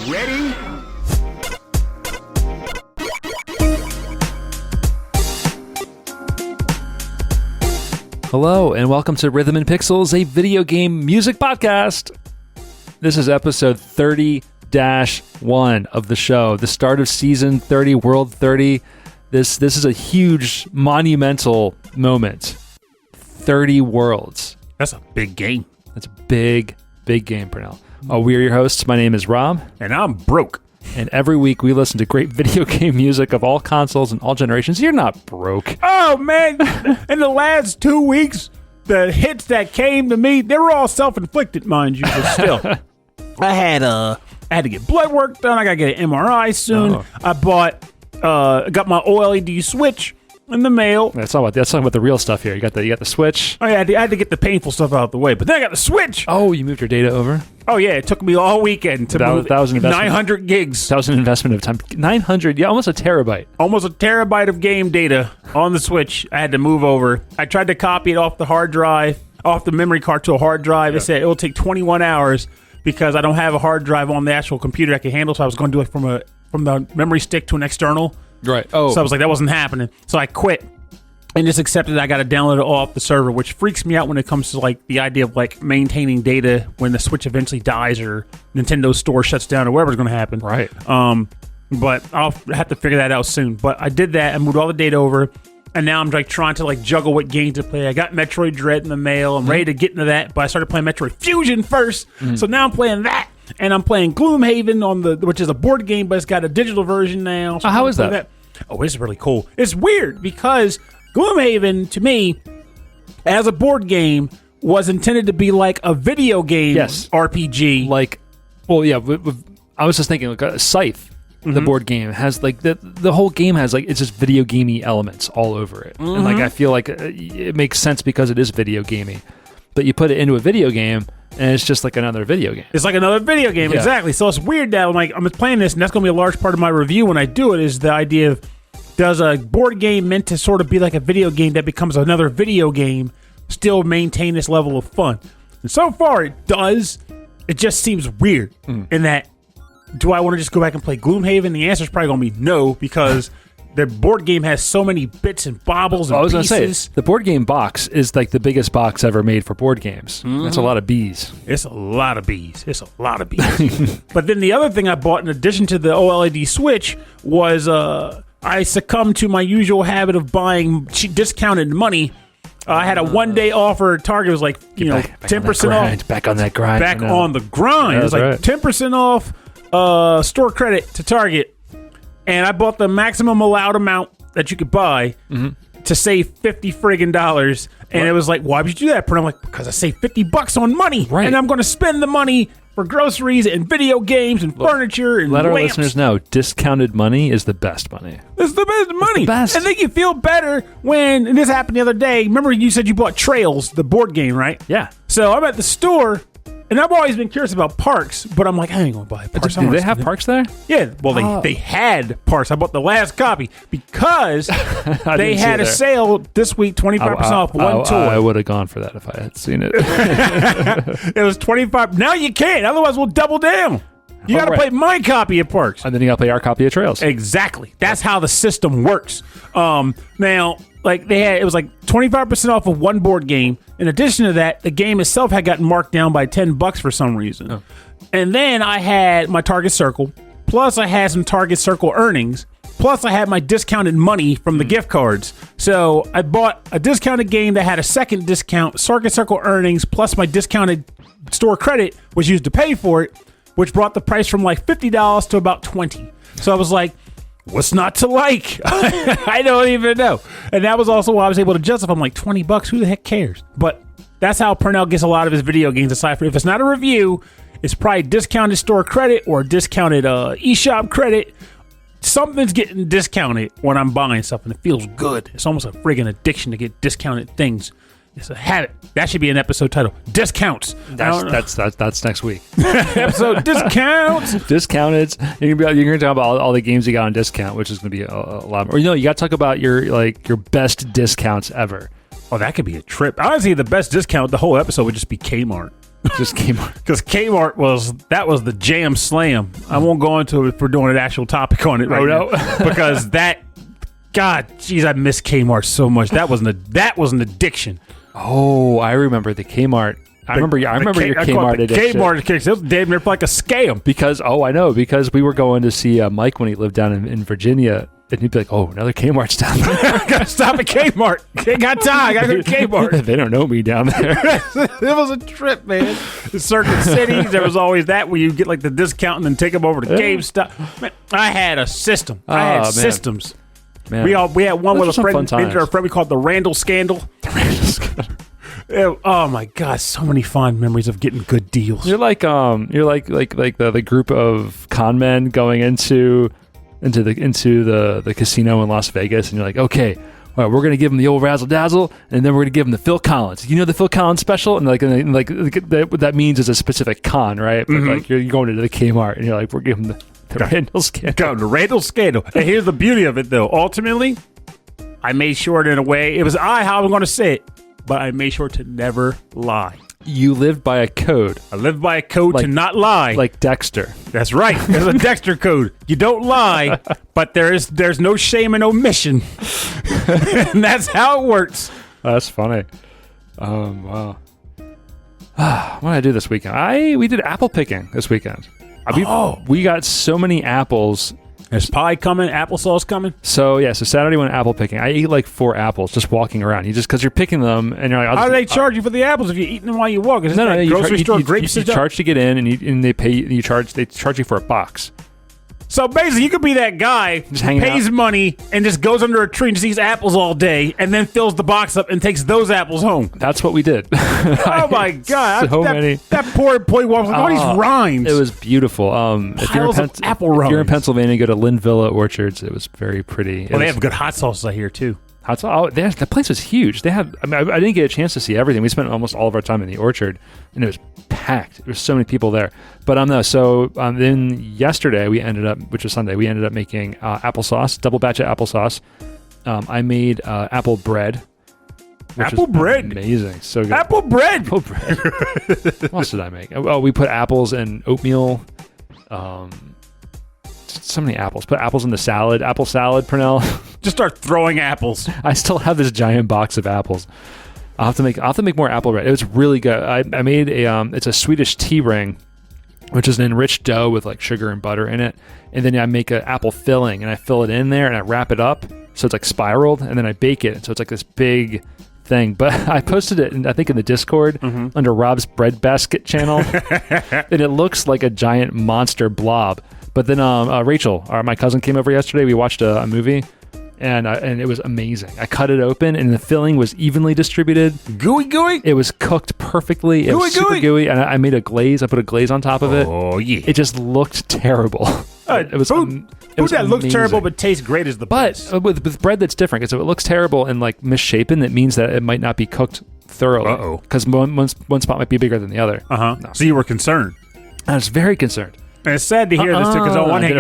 Ready? Hello, and welcome to Rhythm and Pixels, a video game music podcast. This is episode 30-1 of the show, the start of season 30, World 30. This is a huge, monumental moment. 30 worlds. That's a big game. That's a big game, Pernell. We're your hosts. My name is Rob. And I'm broke. And every week we listen to great video game music of all consoles and all generations. You're not broke. Oh, man. In the last 2 weeks, the hits that came to me, they were all self-inflicted, mind you, but still. I had to get blood work done. I got to get an MRI soon. Oh. I got my OLED Switch in the mail. That's not about the real stuff here. You got the Switch. Oh, yeah, I had to get the painful stuff out of the way, but then I got the Switch. Oh, you moved your data over? Oh, yeah, it took me all weekend to move 900 gigs. That was an investment of time. 900, yeah, almost a terabyte. Almost a terabyte of game data on the Switch. I had to move over. I tried to copy it off the hard drive, off the memory card to a hard drive. It said it will take 21 hours because I don't have a hard drive on the actual computer that can handle, so I was going to do it from the memory stick to an external. Right. Oh. So I was like, that wasn't happening. So I quit and just accepted I got to download it off the server, which freaks me out when it comes to like the idea of like maintaining data when the Switch eventually dies or Nintendo's store shuts down or whatever's going to happen. Right. But I'll have to figure that out soon. But I did that. I moved all the data over, and now I'm like trying to like juggle what game to play. I got Metroid Dread in the mail. I'm ready to get into that, but I started playing Metroid Fusion first. So now I'm playing that. And I'm playing Gloomhaven which is a board game, but it's got a digital version now. So how is that? Oh, it's really cool. It's weird because Gloomhaven, to me, as a board game, was intended to be like a video game RPG. Like, well, yeah, I was just thinking, like, Scythe, the board game, has, like, the whole game has, like, it's just video gamey elements all over it. And, like, I feel like it makes sense because it is video gamey. But you put it into a video game, and it's just like another video game. It's like another video game, exactly. So it's weird that I'm playing this, and that's going to be a large part of my review when I do it, is the idea of, does a board game meant to sort of be like a video game that becomes another video game still maintain this level of fun? And so far, it does. It just seems weird in that, do I want to just go back and play Gloomhaven? The answer is probably going to be no, because the board game has so many bits and bobbles and I was pieces. going to say, the board game box is like the biggest box ever made for board games. That's a lot of bees. It's a lot of bees. But then the other thing I bought in addition to the OLED Switch was I succumbed to my usual habit of buying discounted money. I had a one-day offer at Target. It was like, 10% off. Back on that grind. Back on the grind. Yeah, it was like right. 10% off store credit to Target. And I bought the maximum allowed amount that you could buy to save $50 friggin' dollars. And it was like, why would you do that? And I'm like, because I saved $50 on money. Right. And I'm going to spend the money for groceries and video games and furniture and Let our lamps. listeners know, discounted money is the best money. It's the best money. the best. And then you feel better when, and this happened the other day. Remember you said you bought Trails, the board game, right? Yeah. So I'm at the store, and I've always been curious about parks, but I'm like, I ain't going to buy parks. Do they have parks there? Yeah. Well, they had parks. I bought the last copy because they had a sale this week, 25% off one tour. I would have gone for that if I had seen it. It was 25. Now you can't. Otherwise, we'll double down. You got to play my copy of Parks. And then you got to play our copy of Trails. Exactly. That's how the system works. Now, like it was like 25% off of one board game. In addition to that, the game itself had gotten marked down by $10 for some reason. Oh. And then I had my Target Circle. Plus, I had some Target Circle earnings. Plus, I had my discounted money from the gift cards. So I bought a discounted game that had a second discount, Target Circle earnings, plus my discounted store credit was used to pay for it, which brought the price from like $50 to about $20. So I was like, what's not to like? I don't even know. And that was also why I was able to justify. I'm like, $20, who the heck cares? But that's how Pernell gets a lot of his video games, aside from if it's not a review, it's probably discounted store credit or discounted eShop credit. Something's getting discounted when I'm buying stuff, and it feels good. It's almost a friggin' addiction to get discounted things. It's a habit. That should be an episode title. Discounts. That's next week. Episode discounts. Discounted. You're gonna talk about all the games you got on discount, which is gonna be a lot more. You got to talk about your best discounts ever. Oh, that could be a trip. Honestly, the best discount the whole episode would just be Kmart. Just Kmart. Because Kmart was the jam slam. I won't go into it if we're doing an actual topic on it right now. Because that, God, jeez, I miss Kmart so much. That was an addiction. Oh, I remember the Kmart. I remember your Kmart addiction. Kmart addiction. It was damn near like a scam. Because we were going to see Mike when he lived down in Virginia. And he'd be like, oh, another Kmart's down there. I gotta stop at Kmart. Ain't got time. I gotta go to Kmart. They don't know me down there. It was a trip, man. In certain cities, there was always that where you get like the discount and then take them over to GameStop. Man, I had a system. I had systems. Man. We had one with a friend. Our friend we called the Randall Scandal. The Randall Scandal. Oh my God! So many fond memories of getting good deals. You're like the group of con men going into the casino in Las Vegas, and you're like, okay, all right, we're gonna give them the old razzle dazzle, and then we're gonna give them the Phil Collins. You know the Phil Collins special, and what that means is a specific con, right? But like you're going into the Kmart, and you're like, we're giving them the Randall Scandal. The Randall Scandal. And here's the beauty of it, though. Ultimately, I made sure in a way it was how I'm going to say it, but I made sure to never lie. You lived by a code. I lived by a code to not lie. Like Dexter. That's right. There's a Dexter code. You don't lie, but there's no shame in omission. And that's how it works. That's funny. Wow. What did I do this weekend? We did apple picking this weekend. We got so many apples. There's pie coming, applesauce coming. So Saturday went apple picking. I ate like 4 apples just walking around. You just because you're picking them and you're like, how do they charge you for the apples if you're eating them while you walk? Is no, grocery store grapes? You charge to get in, and they pay. They charge you for a box. So basically, you could be that guy who pays money and just goes under a tree and just eats apples all day, and then fills the box up and takes those apples home. That's what we did. Oh my God! So many. That poor employee walks like all these rinds. It was beautiful. If you're in Pennsylvania, go to Lynn Villa Orchards. It was very pretty. They have good hot sauces out here too. Hot sauce. The place was huge. They had. I didn't get a chance to see everything. We spent almost all of our time in the orchard, and it was packed. There were so many people there. But then yesterday which was Sunday, we ended up making applesauce, double batch of applesauce. I made apple bread. Apple bread, amazing, so good. Apple bread. What else did I make? Oh, we put apples and oatmeal. So many apples. Put apples in the salad. Apple salad, Pernell. Just start throwing apples. I still have this giant box of apples. I'll have to make more apple bread. It was really good. I made it's a Swedish tea ring, which is an enriched dough with like sugar and butter in it. And then I make an apple filling, and I fill it in there, and I wrap it up so it's like spiraled, and then I bake it. So it's like this big thing. But I posted it, I think, in the Discord under Rob's Bread Basket channel, and it looks like a giant monster blob. But then Rachel, my cousin, came over yesterday. We watched a movie, and it was amazing. I cut it open, and the filling was evenly distributed. Gooey? It was cooked perfectly. It was super gooey, and I made a glaze. I put a glaze on top of it. Oh, yeah. It just looked terrible. It was food that looks terrible but tastes great is the best. But with bread that's different. So it looks terrible and like misshapen. That means that it might not be cooked thoroughly. Because one spot might be bigger than the other. No. So you were concerned. I was very concerned. And it's sad to hear this too, because on one hand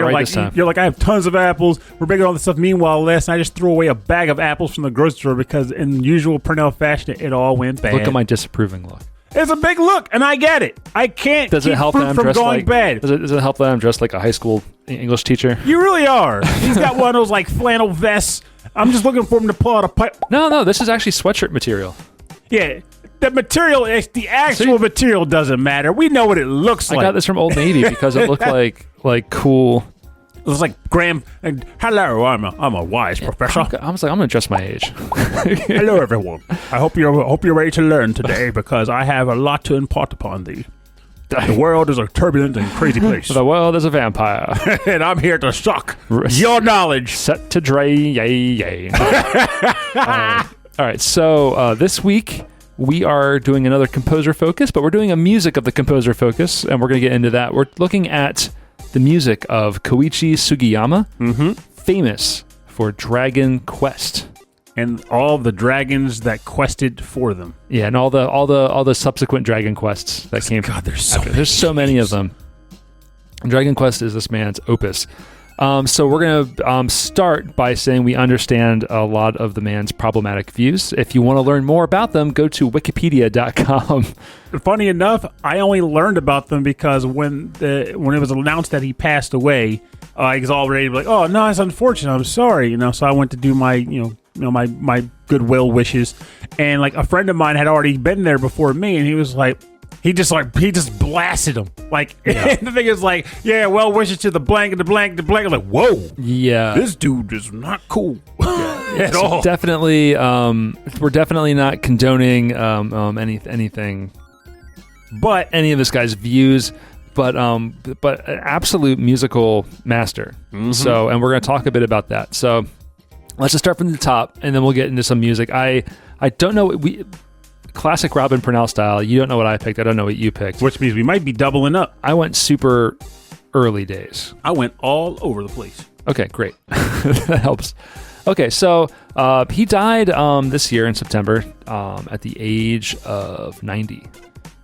you're like, I have tons of apples. We're making all this stuff. Meanwhile, last night I just threw away a bag of apples from the grocery store because, in usual Purnell fashion, it all went bad. Look at my disapproving look. It's a big look, and I get it. I can't keep fruit from going bad. Does it help that I'm dressed like a high school English teacher? You really are. He's got one of those like flannel vests. I'm just looking for him to pull out a pipe. No, this is actually sweatshirt material. Yeah. The material, the actual material doesn't matter. We know what it looks like. I got this from Old Navy because it looked like cool. It was like Graham. And hello, I'm a wise professor. I was like, I'm gonna adjust my age. Hello, everyone. I hope you're ready to learn today because I have a lot to impart upon thee. The world is a turbulent and crazy place. The world is a vampire, and I'm here to suck your knowledge. Set to Dre, yay. All right, so this week we are doing another composer focus, but we're doing a music of the composer focus, and we're going to get into that. We're looking at the music of Koichi Sugiyama, famous for Dragon Quest. And all the dragons that quested for them. Yeah, and all the subsequent Dragon Quests that came. God, there's so many of them. And Dragon Quest is this man's opus. So we're going to start by saying we understand a lot of the man's problematic views. If you want to learn more about them, go to wikipedia.com. Funny enough, I only learned about them because when it was announced that he passed away, I was already like, "Oh no, it's unfortunate. I'm sorry." So I went to do my my goodwill wishes, and like a friend of mine had already been there before me, and he was like. He just blasted him. Like, and the thing is like, yeah, well wishes to the blank and the blank and the blank. I'm like, whoa. Yeah. This dude is not cool at all. Definitely, we're definitely not condoning anything, but any of this guy's views, but an absolute musical master. Mm-hmm. So, and we're going to talk a bit about that. So let's just start from the top, and then we'll get into some music. I don't know, classic Robin Purnell style. You don't know what I picked. I don't know what you picked. Which means we might be doubling up. I went super early days. I went all over the place. Okay, great. That helps. Okay, so he died this year in September at the age of 90.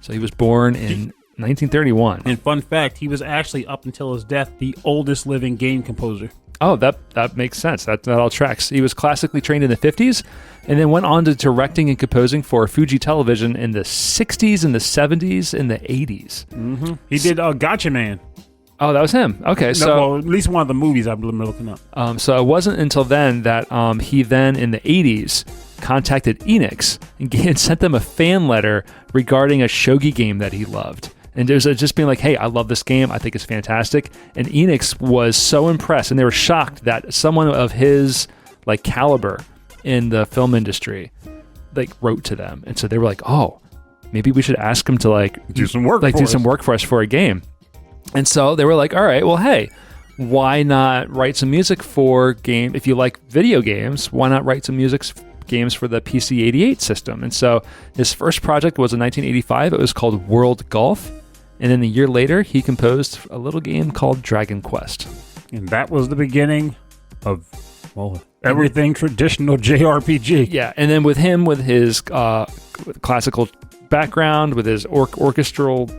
So he was born in 1931. And fun fact, he was actually, up until his death, the oldest living game composer. Oh, that makes sense. That all tracks. He was classically trained in the 50s and then went on to directing and composing for Fuji Television in the 60s and the 70s and the 80s. Mm-hmm. He did Gotcha Man. Oh, that was him. Okay, well, at least one of the movies I've been looking up. So it wasn't until then that he then, in the 80s, contacted Enix and sent them a fan letter regarding a shogi game that he loved. And it was just being like, hey, I love this game. I think it's fantastic. And Enix was so impressed, and they were shocked that someone of his like caliber in the film industry like wrote to them. And so they were like, oh, maybe we should ask him to like do some work for us for a game. And so they were like, all right, well, hey, why not write some music for game? If you like video games, why not write some games for the PC-88 system? And so his first project was in 1985. It was called World Golf. And then a year later, he composed a little game called Dragon Quest. And that was the beginning of, well, everything traditional JRPG. Yeah, and then with his classical background, with his orchestral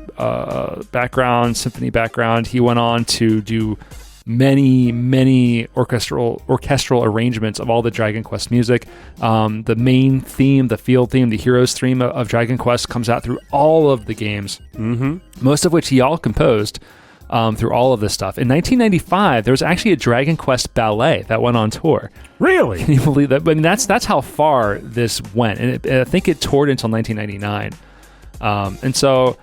background, symphony background, he went on to do many orchestral arrangements of all the Dragon Quest music. The main theme, the field theme, the hero's theme of Dragon Quest comes out through all of the games, most of which he all composed through all of this stuff. In 1995, there was actually a Dragon Quest ballet that went on tour. Really? Can you believe that? I mean, that's how far this went, and I think it toured until 1999. And so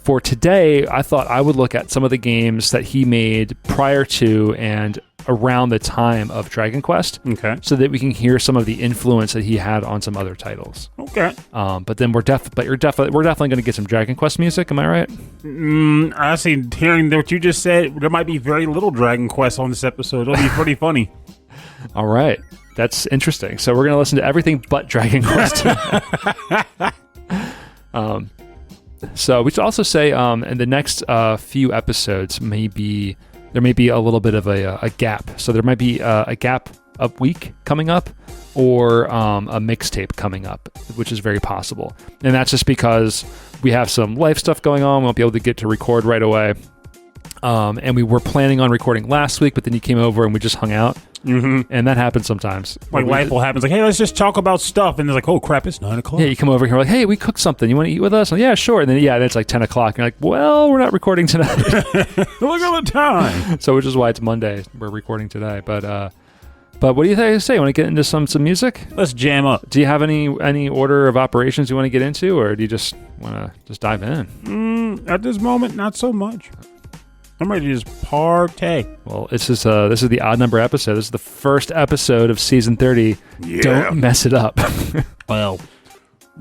for today, I thought I would look at some of the games that he made prior to and around the time of Dragon Quest, so that we can hear some of the influence that he had on some other titles. Okay. But then we're definitely going to get some Dragon Quest music. Am I right? I see. Hearing what you just said, there might be very little Dragon Quest on this episode. It'll be pretty funny. All right, that's interesting. So we're going to listen to everything but Dragon Quest. So we should also say in the next few episodes, there may be a little bit of a gap. So there might be a gap a week coming up, or a mixtape coming up, which is very possible. And that's just because we have some life stuff going on. We won't be able to get to record right away. And we were planning on recording last week, but then you came over and we just hung out. Mm-hmm. And that happens sometimes. Like life will happen. It's like, hey, let's just talk about stuff. And it's like, oh, crap, it's 9 o'clock. Yeah, you come over here like, hey, we cooked something. You want to eat with us? Like, yeah, sure. And then, it's like 10 o'clock. And you're like, well, we're not recording tonight. Look at the time. So which is why it's Monday. We're recording today. But what do you say? You want to get into some music? Let's jam up. Do you have any order of operations you want to get into, or do you just want to just dive in? At this moment, not so much. I'm ready to just partay. Well, this is the odd number episode. This is the first episode of season 30. Yeah. Don't mess it up. Well,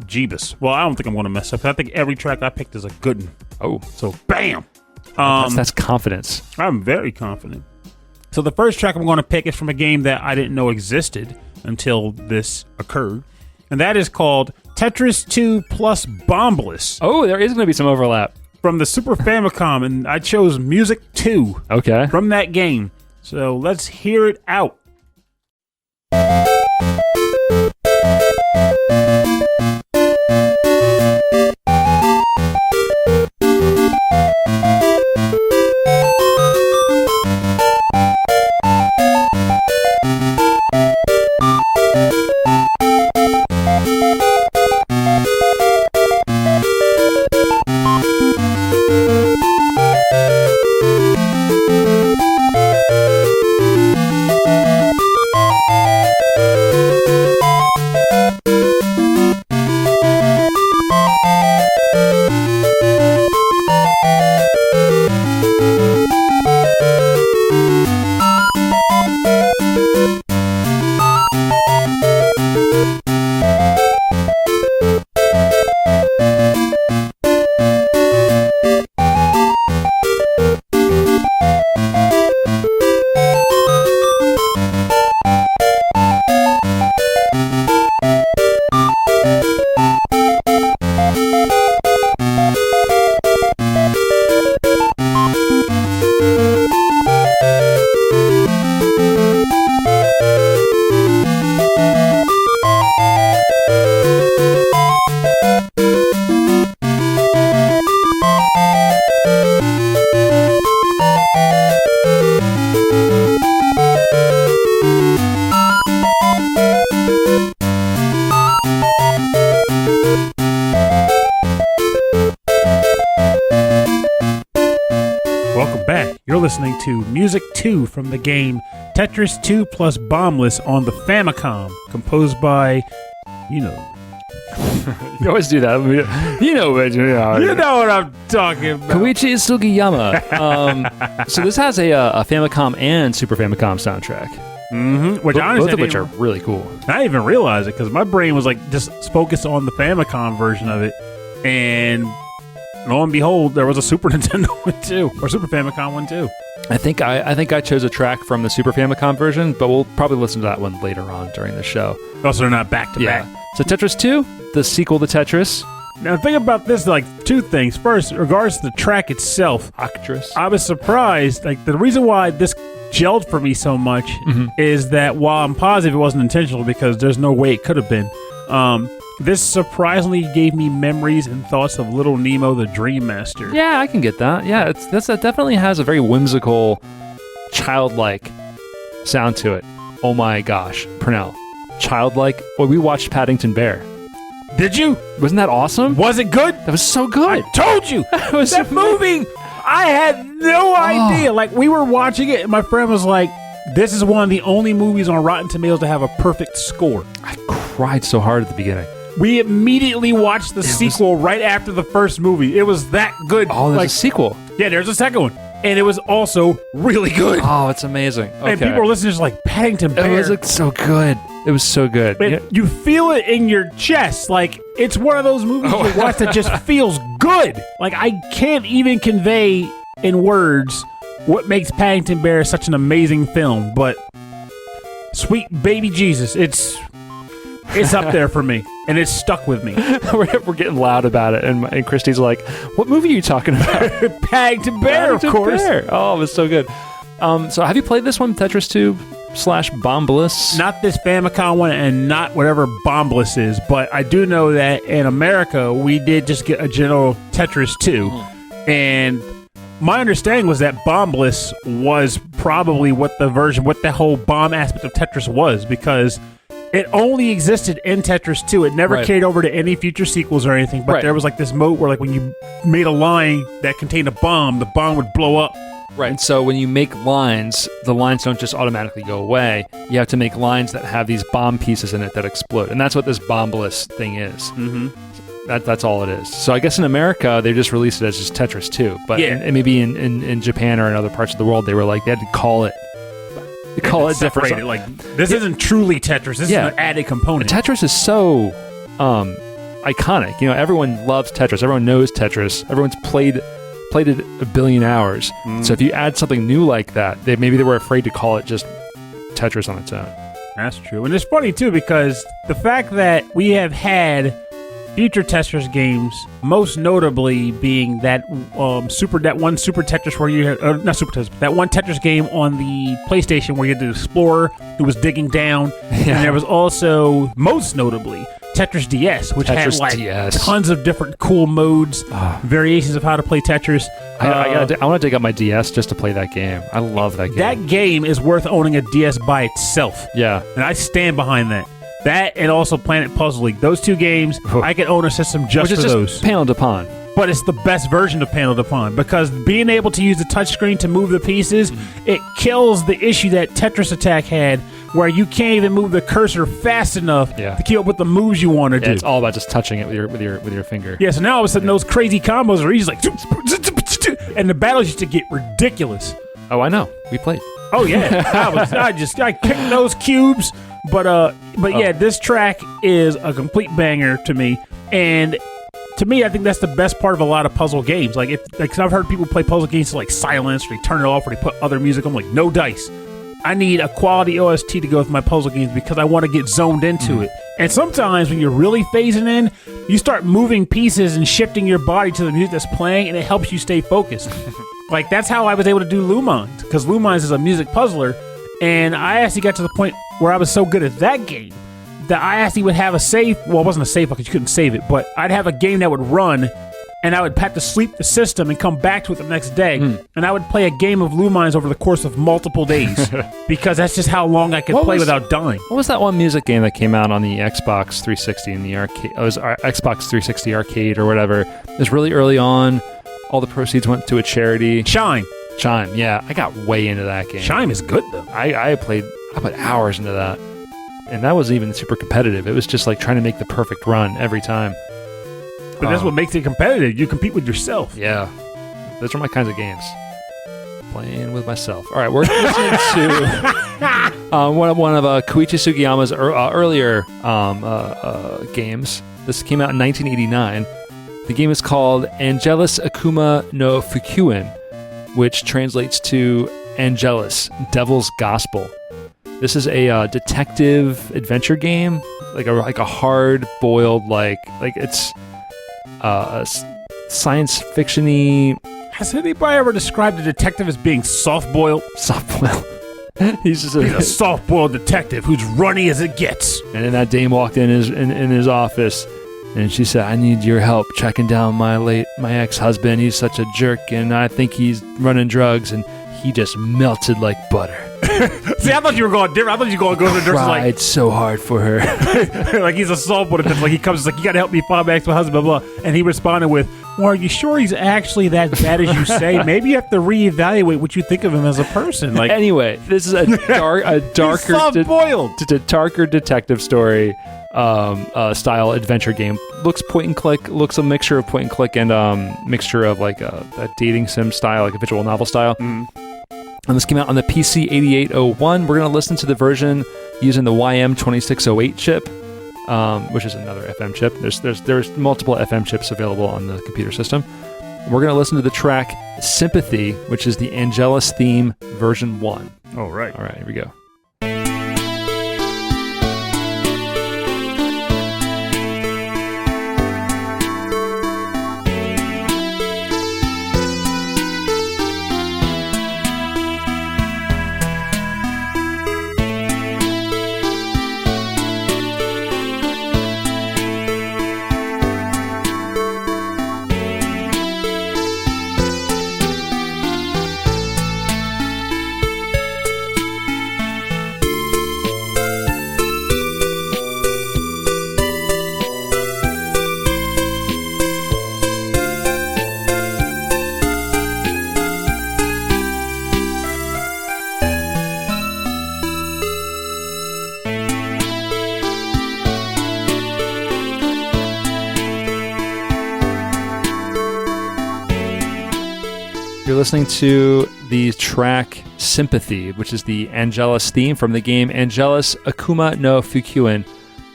Jeebus. Well, I don't think I'm going to mess up. I think every track I picked is a good one. Oh. So, bam. That's confidence. I'm very confident. So the first track I'm going to pick is from a game that I didn't know existed until this occurred. And that is called Tetris 2 plus BomBliss. Oh, there is going to be some overlap. From the Super Famicom, and I chose Music 2 from that game. So let's hear it out. listening to Music 2 from the game Tetris 2 plus BomBliss on the Famicom, composed by, You always do that. You know what I'm talking about. Koichi Sugiyama. So this has a Famicom and Super Famicom soundtrack. Mm-hmm. Which both of which are really cool. I didn't even realize it because my brain was like just focused on the Famicom version of it, and lo and behold, there was a Super Nintendo one too, or Super Famicom one too. I think I chose a track from the Super Famicom version, but we'll probably listen to that one later on during the show. Also, they're not back to back. So Tetris 2, the sequel to Tetris. Now, think about this, like, two things. First, in regards to the track itself, Actress. I was surprised. Like, the reason why this gelled for me so much is that while I'm positive it wasn't intentional because there's no way it could have been, this surprisingly gave me memories and thoughts of Little Nemo the Dream Master. Yeah, I can get that. Yeah, that definitely has a very whimsical, childlike sound to it. Oh my gosh, Pernell. Childlike. Well, we watched Paddington Bear. Did you? Wasn't that awesome? Was it good? That was so good. I told you. That movie, I had no idea. Like, we were watching it, and my friend was like, this is one of the only movies on Rotten Tomatoes to have a perfect score. I cried so hard at the beginning. We immediately watched the sequel right after the first movie. It was that good. Oh, there's a sequel. Yeah, there's a second one. And it was also really good. Oh, it's amazing. Okay. And people were listening just like, Paddington Bear. It was so good. It was so good. You feel it in your chest. Like, it's one of those movies you watch that just feels good. Like, I can't even convey in words what makes Paddington Bear such an amazing film. But, sweet baby Jesus, it's up there for me. And it's stuck with me. We're getting loud about it. And Christy's like, what movie are you talking about? Paddington Bear, of course. Bear. Oh, it was so good. So have you played this one, Tetris 2 / BomBliss? Not this Famicom one and not whatever BomBliss is, but I do know that in America, we did just get a general Tetris 2. And my understanding was that BomBliss was probably what the whole bomb aspect of Tetris was, because it only existed in Tetris 2. It never carried over to any future sequels or anything, but there was like this mode where like when you made a line that contained a bomb, the bomb would blow up. Right, and so when you make lines, the lines don't just automatically go away. You have to make lines that have these bomb pieces in it that explode, and that's what this BomBliss thing is. Mm-hmm. That's all it is. So I guess in America, they just released it as just Tetris 2, but maybe in Japan or in other parts of the world, they were like, they had to call it different. Like, this isn't truly Tetris. This is an added component. Tetris is so iconic. Everyone loves Tetris. Everyone knows Tetris. Everyone's played it a billion hours. So if you add something new like that, maybe they were afraid to call it just Tetris on its own. That's true. And it's funny, too, because the fact that we have had future Tetris games, most notably being that one Super Tetris where you had, not Super Tetris, but that one Tetris game on the PlayStation where you had the explorer who was digging down. And there was also, most notably, Tetris DS, which had tons of different cool modes, variations of how to play Tetris. I want to dig up my DS just to play that game. I love that game. That game is worth owning a DS by itself. Yeah. And I stand behind that. That and also Planet Puzzle League. Those two games, I could own a system just for those. Panel to Pawn. But it's the best version of Panel to Pawn because being able to use the touchscreen to move the pieces, it kills the issue that Tetris Attack had where you can't even move the cursor fast enough to keep up with the moves you want to do. It's all about just touching it with your finger. Yeah, so now all of a sudden those crazy combos are easy, like, and the battles used to get ridiculous. Oh, I know. We played. Oh yeah, I kicked those cubes. But yeah, this track is a complete banger to me, and to me, I think that's the best part of a lot of puzzle games. Cause I've heard people play puzzle games to like silence, or they turn it off, or they put other music. I'm like, no dice. I need a quality OST to go with my puzzle games because I want to get zoned into it. And sometimes when you're really phasing in, you start moving pieces and shifting your body to the music that's playing, and it helps you stay focused. Like, that's how I was able to do Lumines, because Lumines is a music puzzler, and I actually got to the point where I was so good at that game that I actually would have a save. Well, it wasn't a save because you couldn't save it, but I'd have a game that would run, and I would have to sleep the system and come back to it the next day, and I would play a game of Lumines over the course of multiple days because that's just how long I could play without dying. What was that one music game that came out on the Xbox 360 in the arcade? It was Xbox 360 arcade or whatever. It was really early on. All the proceeds went to a charity. Shine. Chime, yeah. I got way into that game. Chime is good, though. I put hours into that. And that wasn't even super competitive. It was just like trying to make the perfect run every time. But that's what makes it competitive. You compete with yourself. Yeah. Those are my kinds of games. Playing with myself. All right, we're listening to one of Koichi Sugiyama's earlier games. This came out in 1989. The game is called Angelus Akuma no Fukuin, which translates to Angelus, Devil's Gospel. This is a detective adventure game, like a hard-boiled, like it's a science fiction-y. Has anybody ever described a detective as being soft-boiled? Soft-boiled. He's a soft-boiled detective who's runny as it gets. And then that dame walked in his office, and she said, "I need your help tracking down my ex-husband. He's such a jerk, and I think he's running drugs." And he just melted like butter. See, I thought you were going different. I thought you were going to go to the nurse like so hard for her. Like he's a soft-boiled detective. Like he comes, like, "You got to help me find my ex-husband, blah, blah." And he responded with, "Well, are you sure he's actually that bad as you say? Maybe you have to reevaluate what you think of him as a person." Like, anyway, this is a darker, darker detective story style adventure game. Looks point and click. Looks a mixture of point and click and mixture of like a dating sim style, like a visual novel style. And this came out on the PC 8801. We're going to listen to the version using the YM2608 chip. Which is another FM chip. There's multiple FM chips available on the computer system. We're going to listen to the track Sympathy, which is the Angelus theme version 1. All right, here we go. You're listening to the track Sympathy, which is the Angelus theme from the game Angelus Akuma no Fukuin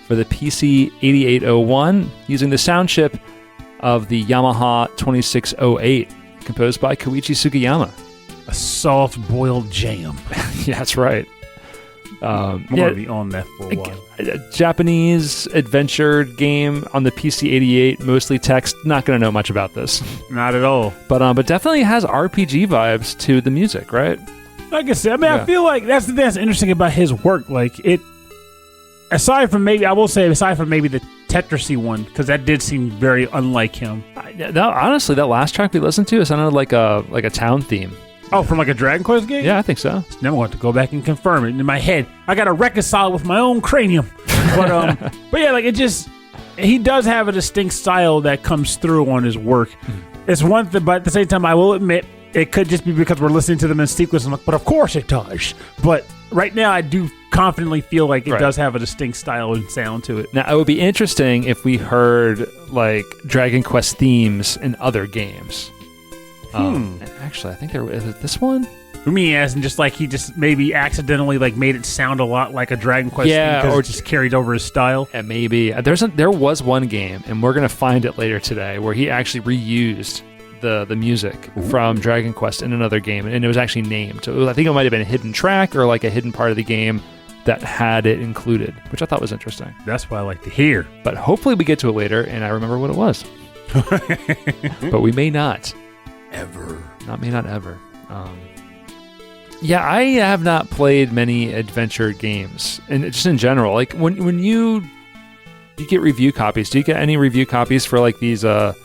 for the PC 8801 using the sound chip of the Yamaha 2608, composed by Koichi Sugiyama. A soft-boiled jam. Yeah, that's right. I'm going to be on that for a while. A Japanese adventure game on the PC 88, mostly text. Not going to know much about this. Not at all. But definitely has RPG vibes to the music, right? Like I said, I mean, yeah. I feel like that's the thing that's interesting about his work. Like aside from maybe the Tetrisy one, because that did seem very unlike him. Honestly, that last track we listened to sounded like a town theme. Oh, from like a Dragon Quest game? Yeah, I think so. Now I'm going to have to go back and confirm it in my head. I got to reconcile with my own cranium. But yeah, like he does have a distinct style that comes through on his work. It's one thing, but at the same time, I will admit it could just be because we're listening to them in sequence. I'm like, but of course it does. But right now, I do confidently feel like it does have a distinct style and sound to it. Now, it would be interesting if we heard like Dragon Quest themes in other games. Actually, I think is it this one? For me, as in just like he just maybe accidentally like made it sound a lot like a Dragon Quest theme because it just carried over his style. Yeah, maybe. There was one game, and we're going to find it later today, where he actually reused the music from Dragon Quest in another game, and it was actually named. So I think it might have been a hidden track or like a hidden part of the game that had it included, which I thought was interesting. That's what I like to hear. But hopefully we get to it later, and I remember what it was. But we may not. May not ever. Yeah, I have not played many adventure games, and just in general. Like when you get review copies, do you get any review copies for like these kind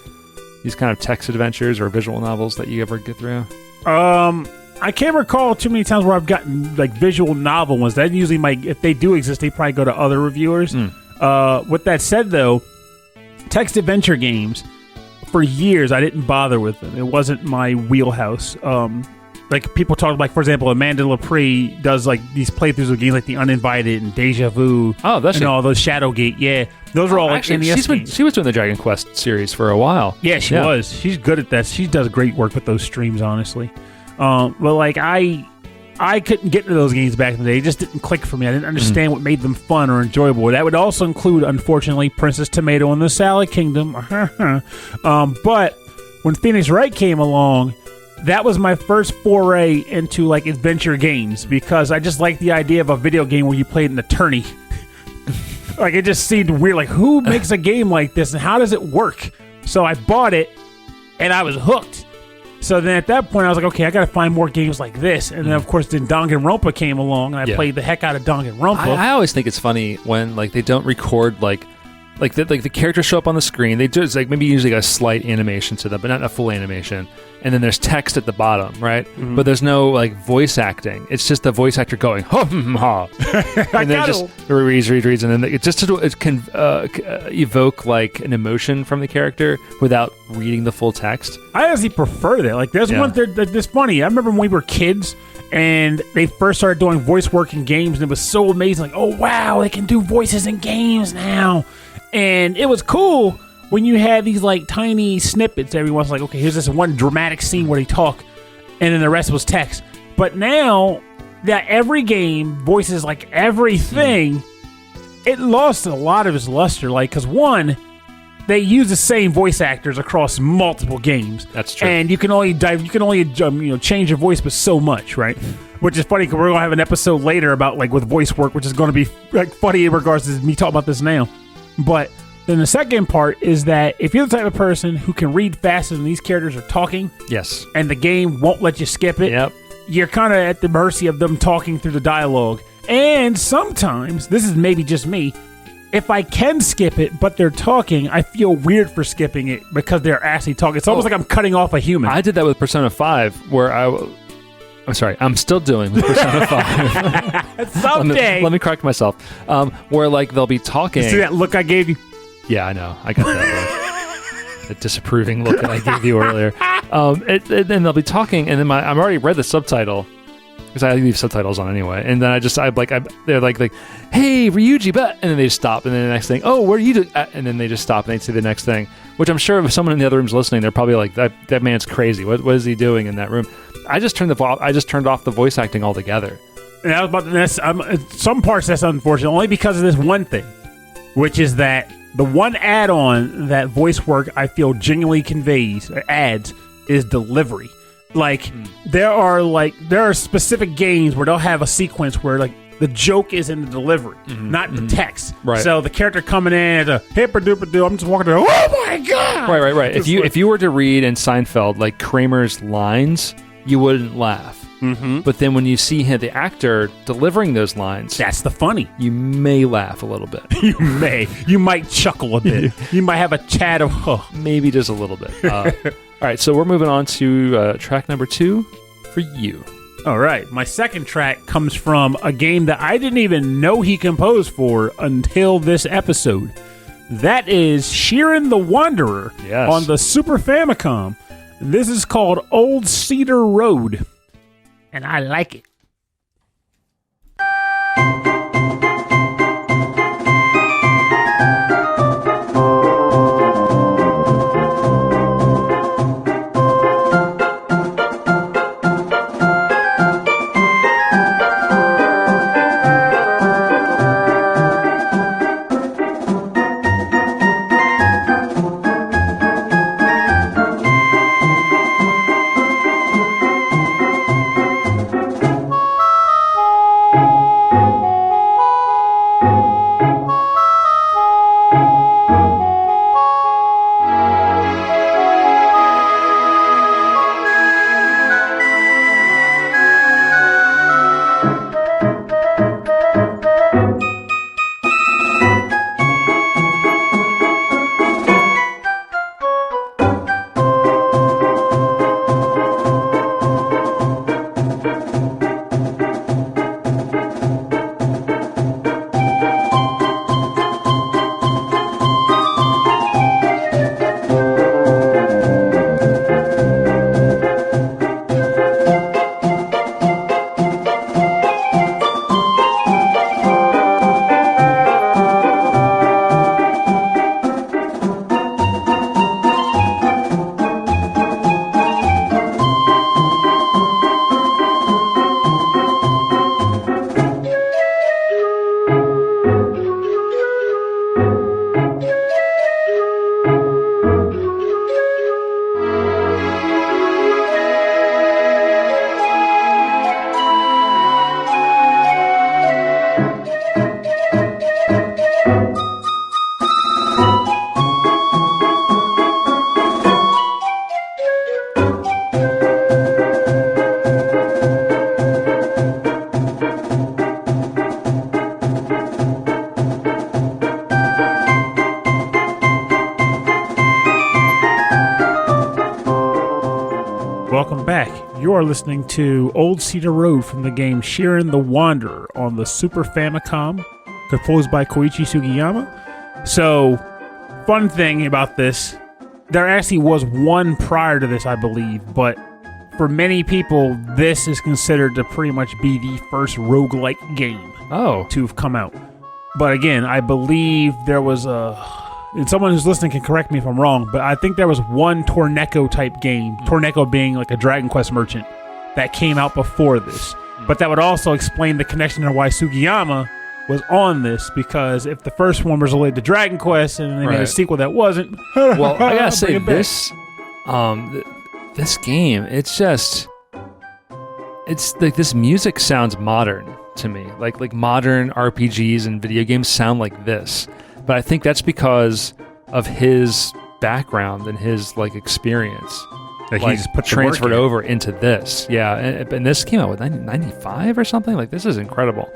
of text adventures or visual novels that you ever get through? I can't recall too many times where I've gotten like visual novel ones. That usually if they do exist, they probably go to other reviewers. With that said, though, text adventure games. For years, I didn't bother with them. It wasn't my wheelhouse. like people talk, like, for example, Amanda Lepre does like these playthroughs of games like The Uninvited and Deja Vu. Oh, that's and all those Shadowgate. Yeah, those are all like NES games. She was doing the Dragon Quest series for a while. Yeah, she was. She's good at that. She does great work with those streams, honestly. But like I couldn't get into those games back in the day. It just didn't click for me. I didn't understand what made them fun or enjoyable. That would also include, unfortunately, Princess Tomato and the Salad Kingdom. But when Phoenix Wright came along, that was my first foray into like adventure games because I just liked the idea of a video game where you played an attorney. Like it just seemed weird. Like who makes a game like this and how does it work? So I bought it and I was hooked. So then at that point, I was like, okay, I got to find more games like this. And then, of course, then Danganronpa came along, and I played the heck out of Danganronpa. I always think it's funny when like they don't record like the characters show up on the screen. They just like maybe usually a slight animation to them, but not a full animation. And then there's text at the bottom, right? Mm-hmm. But there's no like voice acting. It's just the voice actor going ha, and then just reads, and then it can evoke like an emotion from the character without reading the full text. I honestly prefer that. Like there's one that's funny. I remember when we were kids and they first started doing voice work in games, and it was so amazing. Like, oh wow, they can do voices in games now, and it was cool. When you had these like tiny snippets every once, like, okay, here's this one dramatic scene where they talk, and then the rest was text. But now that every game voices like everything, it lost a lot of its luster. Like, because one, they use the same voice actors across multiple games. That's true. And you can only change your voice, but so much, right? Which is funny because we're gonna have an episode later about like with voice work, which is going to be like funny in regards to me talking about this now, but. Then the second part is that if you're the type of person who can read faster than these characters are talking, yes, and the game won't let you skip it, you're kind of at the mercy of them talking through the dialogue. And sometimes, this is maybe just me, if I can skip it, but they're talking, I feel weird for skipping it because they're actually talking. It's almost like I'm cutting off a human. I did that with Persona 5, where I'm sorry, I'm still doing with Persona 5. Someday. Let me correct myself. Where like they'll be talking. You see that look I gave you? Yeah, I know. I got that look. The disapproving look that I gave you earlier. Then they'll be talking, and then I've already read the subtitle because I leave subtitles on anyway. And then they're like, hey, Ryuji, but, and then they just stop, and then the next thing, oh, what are you doing? And then they just stop, and they say the next thing, which I'm sure if someone in the other room's listening, they're probably like, that man's crazy. What is he doing in that room? I just turned off the voice acting altogether. And I was about to, some parts that's unfortunate, only because of this one thing, which is that the one add-on that voice work I feel genuinely adds is delivery. Like there are specific games where they'll have a sequence where like the joke is in the delivery, not the text. Right. So the character coming in at a hipper-duper-doo, I'm just walking there, oh my god! Right. If you were to read in Seinfeld like Kramer's lines, you wouldn't laugh. Mm-hmm. But then when you see the actor delivering those lines, that's the funny. You may laugh a little bit. You might chuckle a bit. You might have a chat of maybe just a little bit. All right, so we're moving on to track number 2 for you. All right, my second track comes from a game that I didn't even know he composed for until this episode. That is Shiren the Wanderer on the Super Famicom. This is called Old Cedar Road. And I like it. are listening to Old Cedar Road from the game Shiren the Wanderer on the Super Famicom, composed by Koichi Sugiyama. So, fun thing about this, there actually was one prior to this, I believe, but for many people, this is considered to pretty much be the first roguelike game to have come out. But again, I believe there was and someone who's listening can correct me if I'm wrong, but I think there was one Torneko type game, Torneko being like a Dragon Quest merchant, that came out before this. But that would also explain the connection to why Sugiyama was on this, because if the first one was related to Dragon Quest and they made a sequel that wasn't, well, I gotta say this, this game, it's like this music sounds modern to me, like modern RPGs and video games sound like this. But I think that's because of his background and his like experience. Like he just put transferred over into this. Yeah, and this came out with 95 or something. Like, this is incredible.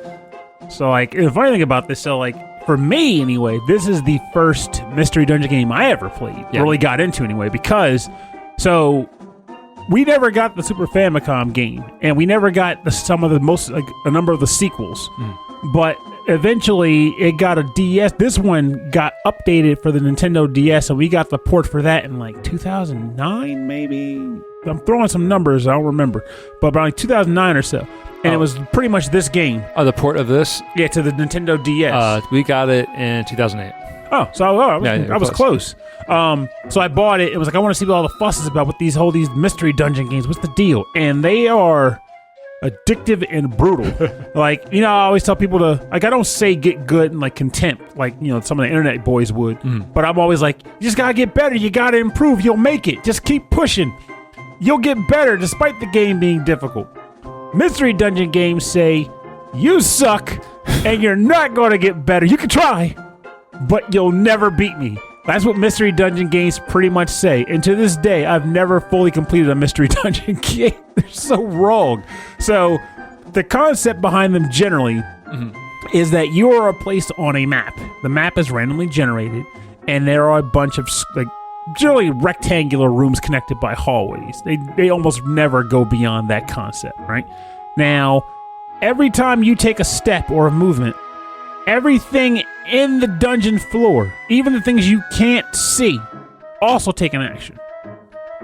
So, like, the funny thing about this, so, like, for me, anyway, this is the first Mystery Dungeon game I ever played. Yeah. Really got into, anyway, because, so, we never got the Super Famicom game, and we never got a number of the sequels. But eventually, it got a DS. This one got updated for the Nintendo DS, and we got the port for that in, like, 2009, maybe? I'm throwing some numbers, I don't remember. But about, like, 2009 or so. And it was pretty much this game. Oh, the port of this? Yeah, to the Nintendo DS. We got it in 2008. Oh, so I was close. So I bought it. It was like, I want to see what all the fuss is about with these mystery dungeon games. What's the deal? And they are addictive and brutal. Like, I always tell people to, like, I don't say get good and like contempt, like, some of the internet boys would. But I'm always like, you just got to get better. You got to improve. You'll make it. Just keep pushing. You'll get better despite the game being difficult. Mystery dungeon games say, you suck, and you're not going to get better. You can try, but you'll never beat me. That's what mystery dungeon games pretty much say. And to this day, I've never fully completed a mystery dungeon game. They're so wrong. So, the concept behind them generally is that you are placed on a map. The map is randomly generated, and there are a bunch of, like, generally rectangular rooms connected by hallways. They almost never go beyond that concept, right? Now, every time you take a step or a movement, everything in the dungeon floor, even the things you can't see, also take an action.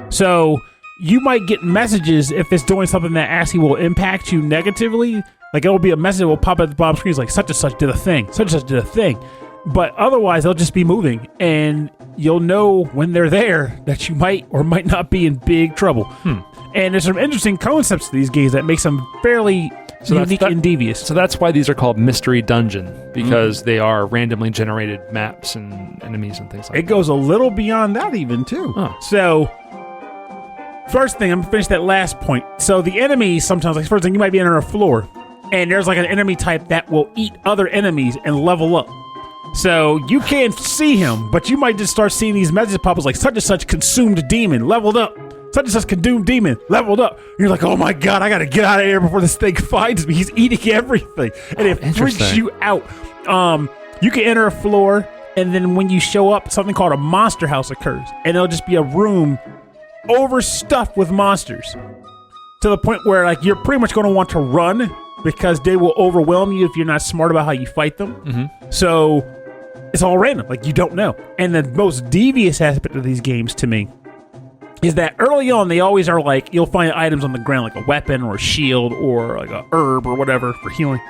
So, you might get messages if it's doing something that actually will impact you negatively. Like, it'll be a message that will pop at the bottom screen, like, such and such did a thing, such and such did a thing. But otherwise, they'll just be moving, and you'll know when they're there that you might or might not be in big trouble. And there's some interesting concepts to these games that makes them fairly unique and devious. So that's why these are called Mystery Dungeon, because they are randomly generated maps and enemies and things like that. It goes a little beyond that even, too. So, first thing, I'm going to finish that last point. So the enemies sometimes, like, first thing, you might be under a floor, and there's like an enemy type that will eat other enemies and level up. So you can't see him, but you might just start seeing these messages pop up like such and such consumed demon, leveled up. Such and such consumed demon, leveled up. And you're like, oh my god, I gotta get out of here before this thing finds me. He's eating everything. And it freaks you out. You can enter a floor, and then when you show up, something called a monster house occurs. And it'll just be a room overstuffed with monsters. To the point where, like, you're pretty much gonna want to run because they will overwhelm you if you're not smart about how you fight them. So it's all random. Like, you don't know. And the most devious aspect of these games to me is that early on, they always are like, you'll find items on the ground, like a weapon or a shield or like a herb or whatever for healing.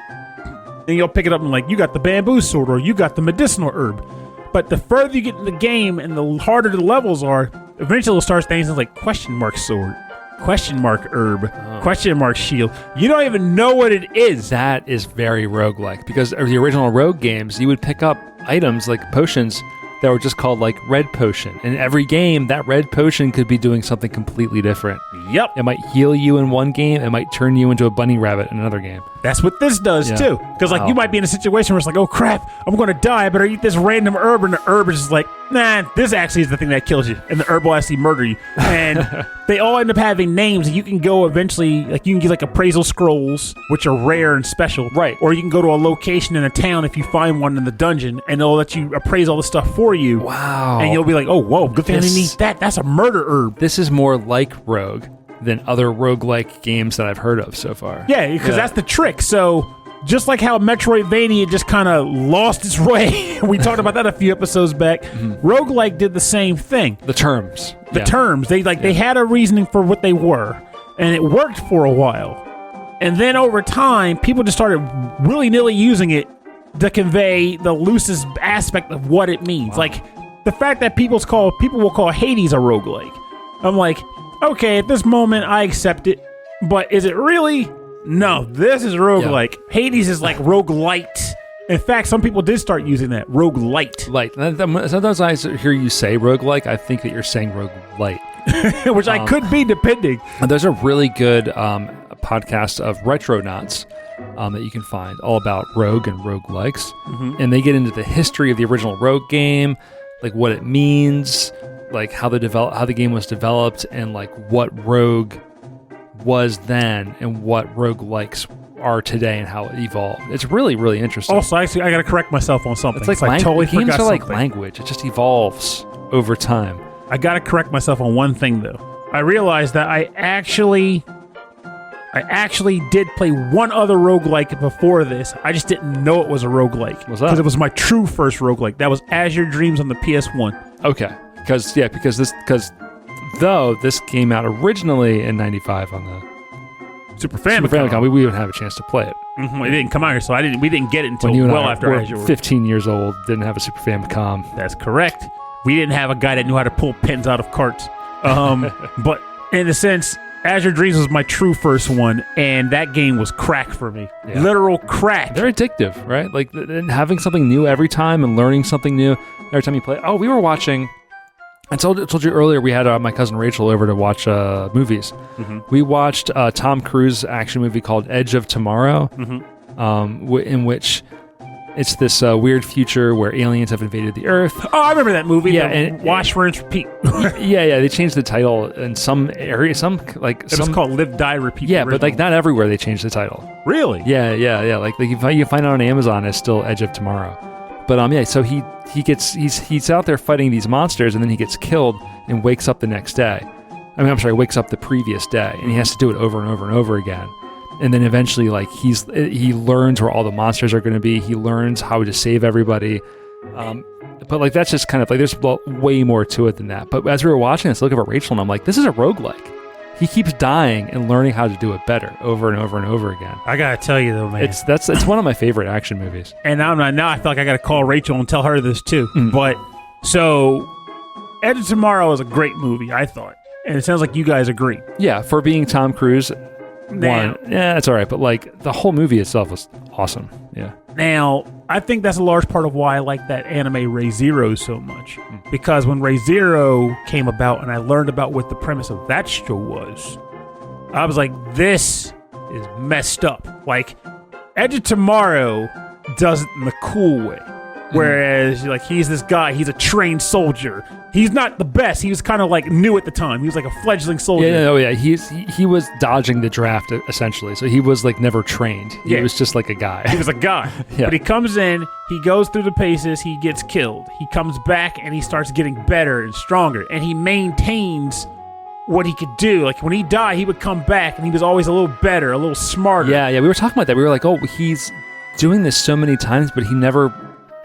Then you'll pick it up and like, you got the bamboo sword or you got the medicinal herb. But the further you get in the game and the harder the levels are, eventually it'll start things like question mark sword, question mark herb, question mark shield. You don't even know what it is. That is very roguelike, because the original Rogue games, you would pick up items like potions that were just called like red potion. In every game, that red potion could be doing something completely different. Yep. It might heal you in one game, it might turn you into a bunny rabbit in another game. That's what this does too. Because like you might be in a situation where it's like, oh crap, I'm going to die, I better eat this random herb, and the herb is just like, nah, this actually is the thing that kills you, and the herb will actually murder you. And they all end up having names, and you can go eventually, like you can get like appraisal scrolls, which are rare and special. Right. Or you can go to a location in a town if you find one in the dungeon, and they'll let you appraise all the stuff for you. Wow. And you'll be like, oh, whoa, good thing I didn't eat that. That's a murder herb. This is more like Rogue. than other roguelike games that I've heard of so far. Yeah, because that's the trick. So just like how Metroidvania just kind of lost its way, we talked about that a few episodes back. Roguelike did the same thing. The terms. They had a reasoning for what they were, and it worked for a while. And then over time, people just started willy-nilly using it to convey the loosest aspect of what it means. Wow. Like the fact that people will call Hades a roguelike. I'm like, okay, at this moment I accept it, but is it really? No, this is roguelike. Yeah. Hades is like roguelite. In fact, some people did start using that, roguelite. Light. Sometimes I hear you say roguelike, I think that you're saying roguelite. Which I could be, depending. There's a really good podcast of Retronauts that you can find all about rogue and roguelikes. And they get into the history of the original Rogue game, like what it means, like how the game was developed, and like what Rogue was then and what roguelikes are today and how it evolved. It's really, really interesting. Also, actually, I got to correct myself on something. It's like games are like language. It just evolves over time. I got to correct myself on one thing, though. I realized that I actually did play one other roguelike before this. I just didn't know it was a roguelike. What's that? Because it was my true first roguelike. That was Azure Dreams on the PS1. Okay. Because this came out originally in 95 on the Super Famicom. We didn't have a chance to play it. It didn't come out here, so we didn't get it until well after Azure. 15 years old, didn't have a Super Famicom. That's correct. We didn't have a guy that knew how to pull pins out of carts. But in a sense, Azure Dreams was my true first one, and that game was crack for me. Yeah. Literal crack. They're addictive, right? Like having something new every time and learning something new every time you play. Oh, we were watching... I told you earlier we had my cousin Rachel over to watch movies. We watched a Tom Cruise action movie called Edge of Tomorrow, in which it's this weird future where aliens have invaded the Earth. Oh, I remember that movie. Yeah, and Watch, Rinse, Repeat. yeah. They changed the title in some area. It was called Live, Die, Repeat. Yeah, but like not everywhere they changed the title. Really? Yeah. Like you find it on Amazon, it's still Edge of Tomorrow. But so he's out there fighting these monsters, and then he gets killed and wakes up the next day. Wakes up the previous day, and he has to do it over and over and over again. And then eventually, like he learns where all the monsters are going to be. He learns how to save everybody. But like that's just kind of like there's way more to it than that. But as we were watching this, I look at Rachel, and I'm like, this is a roguelike. He keeps dying and learning how to do it better over and over and over again. I gotta tell you though, man, it's one of my favorite action movies. And now I feel like I gotta call Rachel and tell her this too. But so, Edge of Tomorrow is a great movie, I thought, and it sounds like you guys agree. Yeah, for being Tom Cruise, it's all right. But like the whole movie itself was awesome. Yeah. Now, I think that's a large part of why I like that anime Re:Zero so much. Because when Re:Zero came about and I learned about what the premise of that show was, I was like, this is messed up. Like, Edge of Tomorrow does it in the cool way. Whereas, like, he's this guy, he's a trained soldier. He's not the best. He was kind of like new at the time. He was like a fledgling soldier. Yeah. He was dodging the draft essentially. So he was like never trained. He was just like a guy. He was a guy. Yeah. But he comes in, he goes through the paces, he gets killed. He comes back and he starts getting better and stronger. And he maintains what he could do. Like when he died, he would come back and he was always a little better, a little smarter. Yeah. We were talking about that. We were like, oh, he's doing this so many times, but he never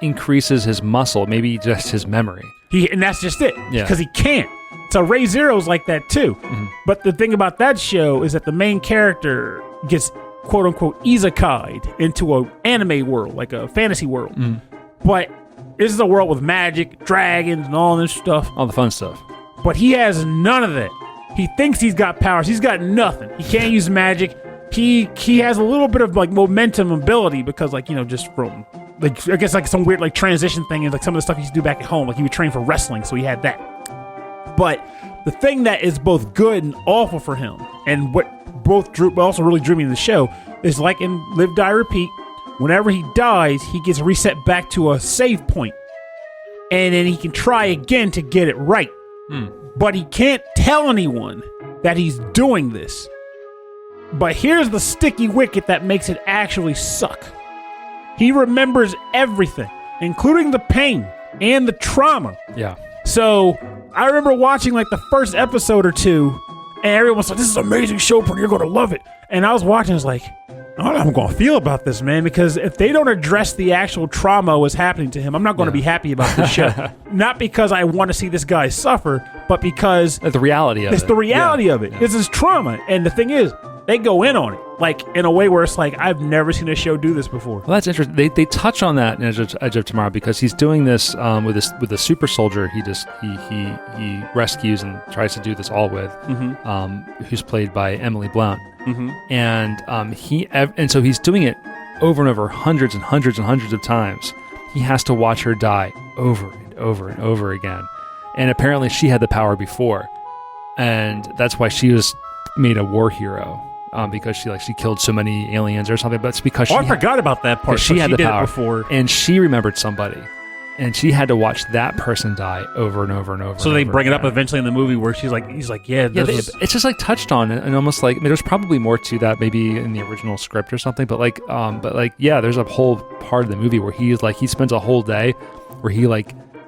increases his muscle, maybe just his memory. And that's just it. Because he can't. So Re:Zero's like that too. But the thing about that show is that the main character gets quote unquote isekai'd into an anime world, like a fantasy world. But this is a world with magic, dragons, and all this stuff. All the fun stuff. But he has none of that. He thinks he's got powers. He's got nothing. He can't use magic. He has a little bit of like momentum ability because just from like I guess like some weird like transition thing and like some of the stuff he used to do back at home. Like he would train for wrestling, so he had that. But the thing that is both good and awful for him, and what also really drew me in the show, is like in Live, Die, Repeat, whenever he dies, he gets reset back to a save point. And then he can try again to get it right. But he can't tell anyone that he's doing this. But here's the sticky wicket that makes it actually suck. He remembers everything, including the pain and the trauma. Yeah. So I remember watching like the first episode or two, And everyone's like, this is an amazing show, Pern. You're going to love it. And I was watching, I was like, I don't know how I'm going to feel about this, man, because if they don't address the actual trauma was happening to him, I'm not going to be happy about this show. Not because I want to see this guy suffer, but because the reality of it. It's the reality of it. This is trauma. And the thing is, they go in on it, like in a way where it's like, I've never seen a show do this before. Well, that's interesting. They touch on that in Edge of Tomorrow because he's doing this with a super soldier. He rescues and tries to do this all with, who's played by Emily Blount, and so he's doing it over and over, hundreds and hundreds and hundreds of times. He has to watch her die over and over and over again, and apparently she had the power before, and that's why she was made a war hero. Because she killed so many aliens or something, but it's because I forgot about that part. She had the did power it before, and she remembered somebody, and she had to watch that person die over and over and over. So they bring it up eventually in the movie where he's like, it's just like touched on and almost like there's probably more to that maybe in the original script or something, but there's a whole part of the movie where he spends a whole day where he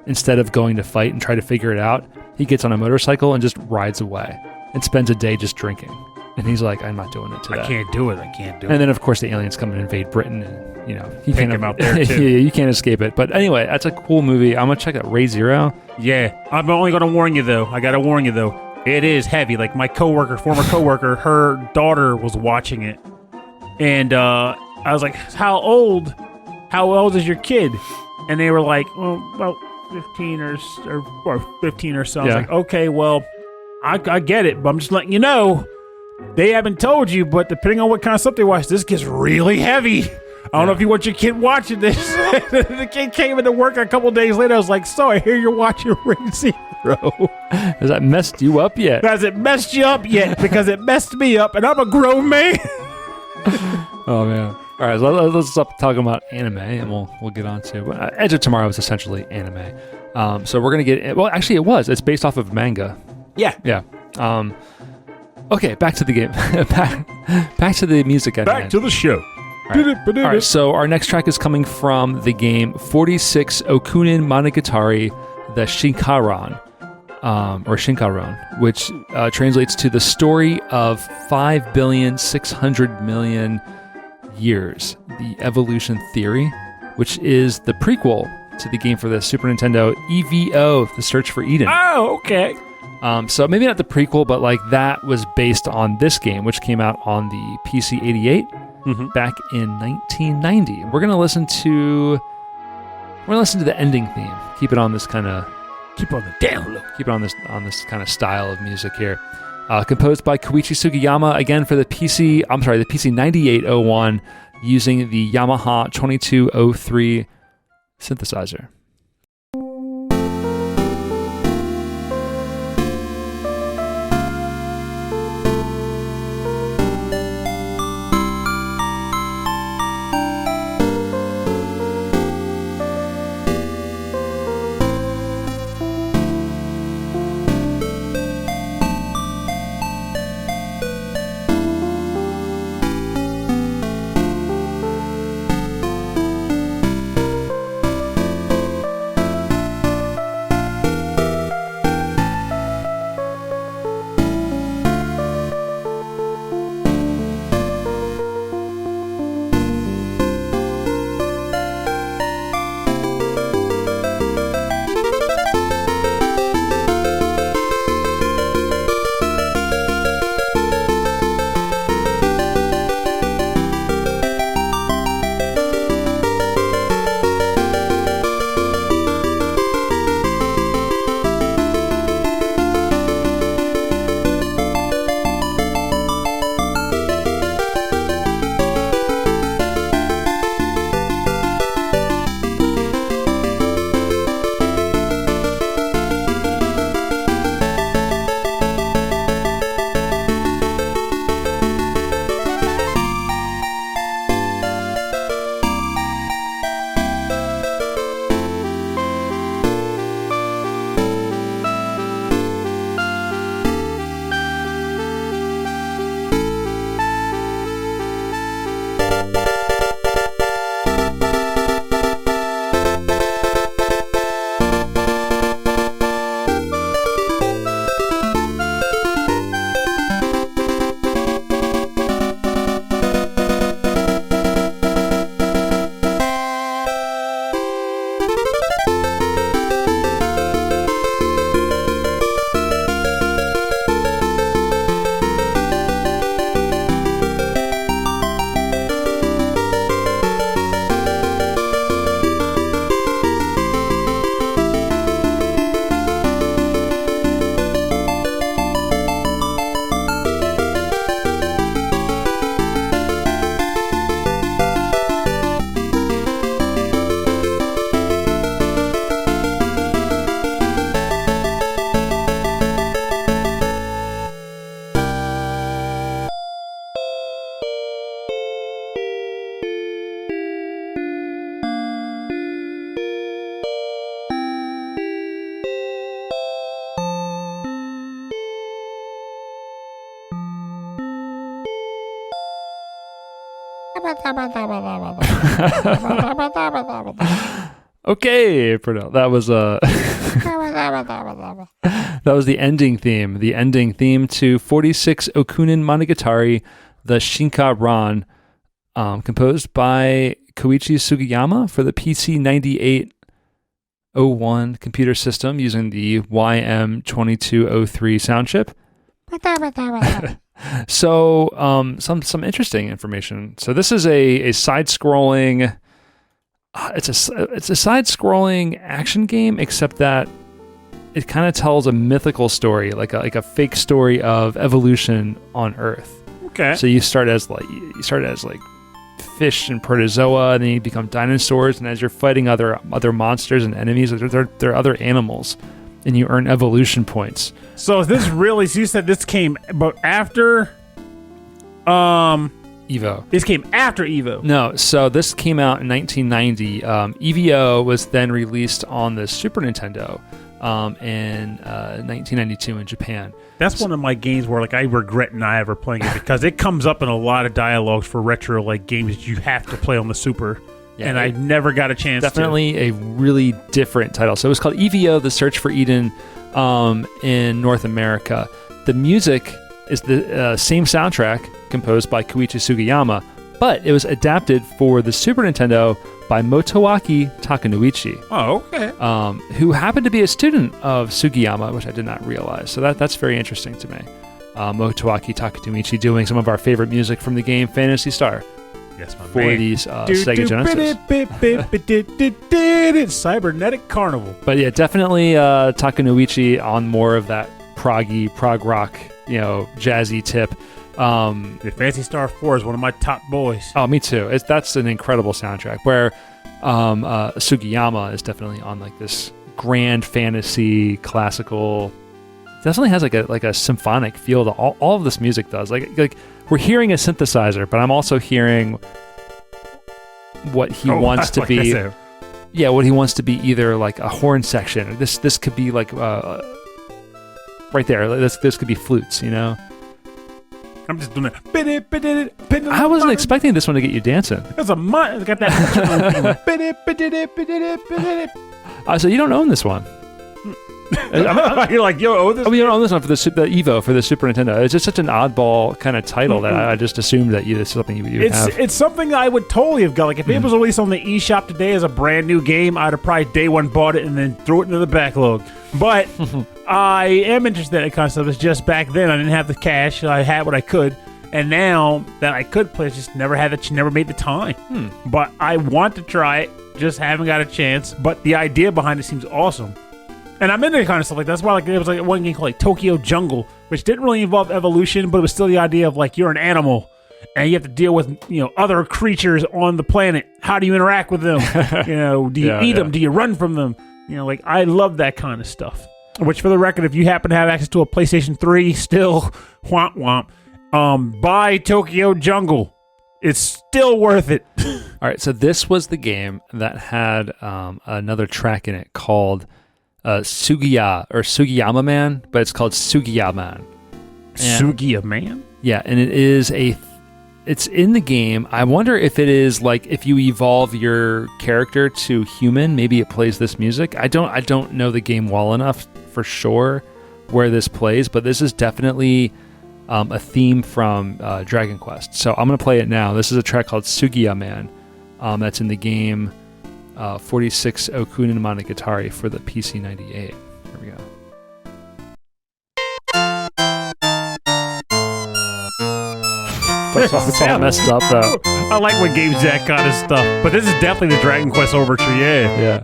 instead of going to fight and try to figure it out, he gets on a motorcycle and just rides away and spends a day just drinking. And he's like, I'm not doing it today. I can't do it. And then, of course, the aliens come and invade Britain, and he take him out there too. You can't escape it. But anyway, that's a cool movie. I'm gonna check out Ray Zero. Yeah, I'm only gonna warn you though. I gotta warn you though. It is heavy. Like my former coworker, her daughter was watching it, and I was like, "How old is your kid?" And they were like, "Well, about 15 or 15 or so." I was like, "Okay, well, I get it, but I'm just letting you know." They haven't told you, but depending on what kind of stuff they watch, this gets really heavy. I don't know if you want your kid watching this. The kid came into work a couple days later. I was like, so I hear you're watching Ray Zero. Has that messed you up yet? Has it messed you up yet? Because it messed me up, and I'm a grown man. Oh, man. All right, so let's stop talking about anime, and we'll get on to Edge of Tomorrow is essentially anime. So we're going to get... Well, actually, it was. It's based off of manga. Yeah. Yeah. Okay, back to the game. back to the music at hand. Back to the show. All right, so our next track is coming from the game 46 Okunen Monogatari, the Shinkaron, or Shinkaron, which translates to the story of 5,600,000,000 years, the evolution theory, which is the prequel to the game for the Super Nintendo, EVO, The Search for Eden. Oh, okay. So maybe not the prequel, but that was based on this game, which came out on the PC 88 back in 1990. We're gonna listen to the ending theme. Keep it on this kind of keep on the down low. Keep it on this kind of style of music here. Composed by Koichi Sugiyama again for the PC 9801 using the Yamaha 2203 synthesizer. Okay, Pernell, that was that was the ending theme. The ending theme to 46 Okunen Monogatari, the Shinkaron, composed by Koichi Sugiyama for the PC 9801 computer system using the YM2203 sound chip. So, some interesting information. So this is a side-scrolling. It's a side-scrolling action game, except that it kind of tells a mythical story, like a fake story of evolution on Earth. Okay. So you start as fish and protozoa, and then you become dinosaurs, and as you're fighting other monsters and enemies, there are other animals, and you earn evolution points. So is this really? So you said this came, but after, Evo. This came after Evo. No, so this came out in 1990. EVO was then released on the Super Nintendo in 1992 in Japan. That's one of my games where I regret not ever playing it because it comes up in a lot of dialogues for retro games that you have to play on the Super. Yeah, and I never got a chance definitely to. A really different title. So it was called EVO, The Search for Eden in North America. The music is the same soundtrack composed by Koichi Sugiyama, but it was adapted for the Super Nintendo by Motoaki Takenouchi. Oh, okay. Who happened to be a student of Sugiyama, which I did not realize. So that's very interesting to me. Motoaki Takenouchi doing some of our favorite music from the game Phantasy Star. Yes, my for man. These Sega Genesis. Cybernetic Carnival. But yeah, definitely Takenouchi on more of that prog rock, jazzy tip. The Phantasy Star 4 is one of my top boys. Oh, me too. That's an incredible soundtrack. Where Sugiyama is definitely on this grand fantasy classical. Definitely has like a symphonic feel to all of this music does. Like we're hearing a synthesizer, but I'm also hearing what he wants to be. Yeah, what he wants to be either like a horn section. This could be right there. This could be flutes. I'm just doing it. I wasn't expecting this one to get you dancing. That's got that. So you don't own this one. You're like, yo, oh, this. Oh, you don't own this one for the Evo for the Super Nintendo. It's just such an oddball kind of title that I just assumed that it's something you would have. It's something I would totally have got. Like if it was released on the eShop today as a brand new game, I'd have probably day one bought it and then threw it into the backlog. But I am interested in that kind of stuff. It's just back then I didn't have the cash. I had what I could, and now that I could play, I just never made the time. But I want to try it. Just haven't got a chance. But the idea behind it seems awesome. And I'm into kind of stuff like that. That's why there was one game called Tokyo Jungle, which didn't really involve evolution, but it was still the idea of you're an animal and you have to deal with other creatures on the planet. How do you interact with them? Do you eat them? Do you run from them? I love that kind of stuff. Which, for the record, if you happen to have access to a PlayStation 3, still womp womp, buy Tokyo Jungle. It's still worth it. All right, so this was the game that had another track in it called Sugiyama Man, but it's called Sugiyama. Sugiyama? Yeah, and it's in the game. I wonder if it is if you evolve your character to human, maybe it plays this music. I don't know the game well enough for sure where this plays, but this is definitely a theme from Dragon Quest. So I'm going to play it now. This is a track called Sugiyama Man. That's in the game 46 Okunen Monogatari for the PC 98. Here we go. It's all messed up though. I like when games that kind of stuff, but this is definitely the Dragon Quest Overture. Yeah.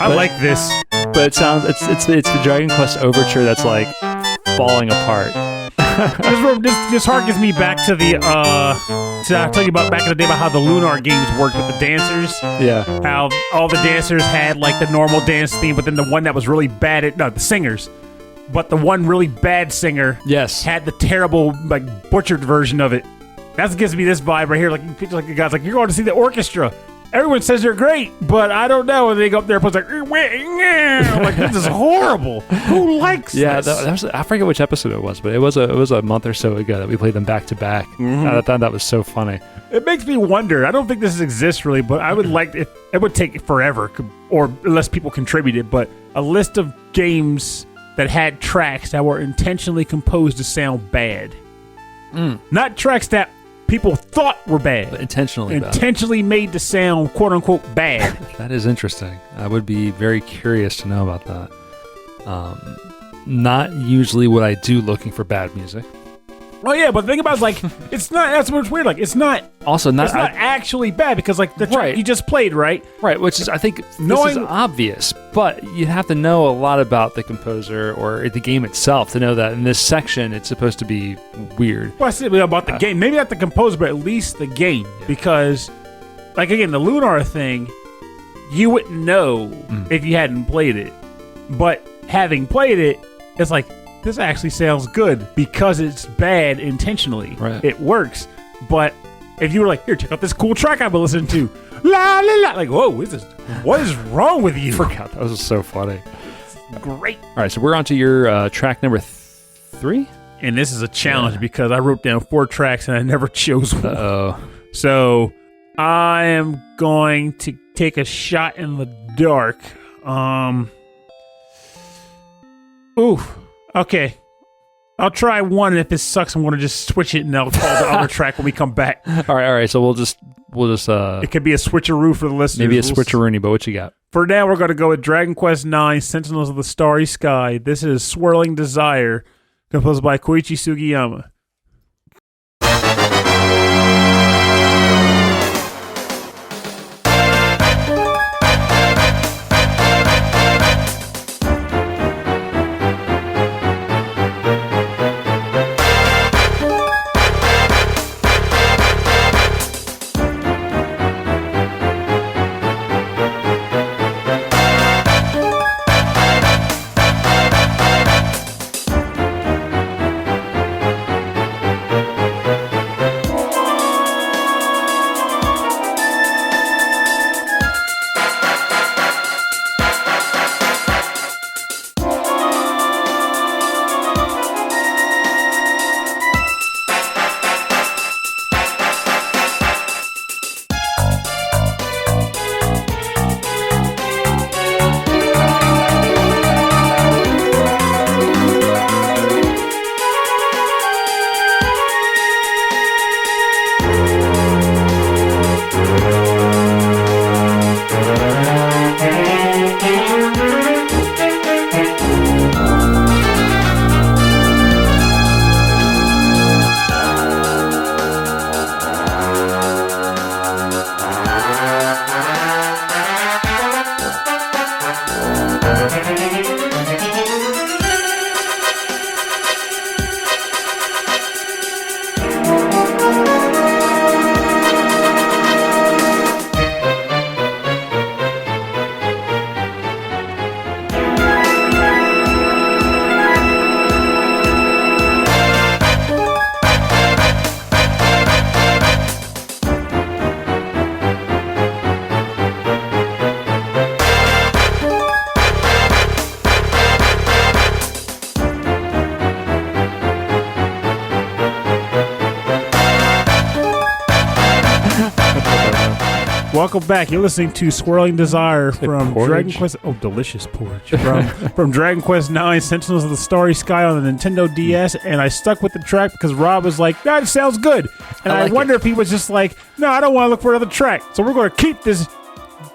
I like this, but it sounds it's the Dragon Quest Overture that's falling apart. This harkens me back to the I tell you about back in the day about how the Lunar games worked with the dancers. Yeah. How all the dancers had the normal dance theme, but then the one that was really bad the singers. But the one really bad singer had the terrible butchered version of it. That gives me this vibe right here. You picture the guy's you're going to see the orchestra. everyone says they're great, but I don't know. And they go up there and play like, I'm like, this is horrible. Who likes this? That was, I forget which episode it was, but it was a month or so ago that we played them back to back. I thought that was so funny. It makes me wonder. I don't think this exists really, but I would like it would take forever, or unless people contributed, but a list of games that had tracks that were intentionally composed to sound bad. Not tracks that people thought were bad. But intentionally made to sound quote unquote bad. That is interesting. I would be very curious to know about that. Not usually what I do looking for bad music. Oh yeah, but the thing about it is, like, it's not. That's what's weird. Like, it's not actually bad because, like, the track you just played, right? Right, which is, I think, this is obvious, but you have to know a lot about the composer or the game itself to know that in this section it's supposed to be weird. Well, I said about the game, maybe not the composer, but at least the game, because, like, again, the Lunar thing, you wouldn't know if you hadn't played it, but having played it, it's like, this actually sounds good because it's bad intentionally. Right. It works. But if you were like, here, check out this cool track I've been listening to. La, la, la. Like, whoa, what is wrong with you? I forgot. That was so funny. Great. All right, so we're on to your track number 3? And this is a challenge because I wrote down 4 tracks and I never chose one. Uh-oh. So I am going to take a shot in the dark. Okay. I'll try one, and if it sucks, I'm going to just switch it, and I'll call the other track when we come back. All right. So we'll just. It could be a switcheroo for the listeners. Maybe a switcheroony, but what you got? For now, we're going to go with Dragon Quest IX: Sentinels of the Starry Sky. This is Swirling Desire, composed by Koichi Sugiyama. Welcome back. You're listening to Swirling Desire from Dragon Quest. Oh, delicious porridge. From Dragon Quest IX: Sentinels of the Starry Sky on the Nintendo DS. And I stuck with the track because Rob was like, that sounds good. And I wonder if he was just like, no, I don't want to look for another track. So we're going to keep this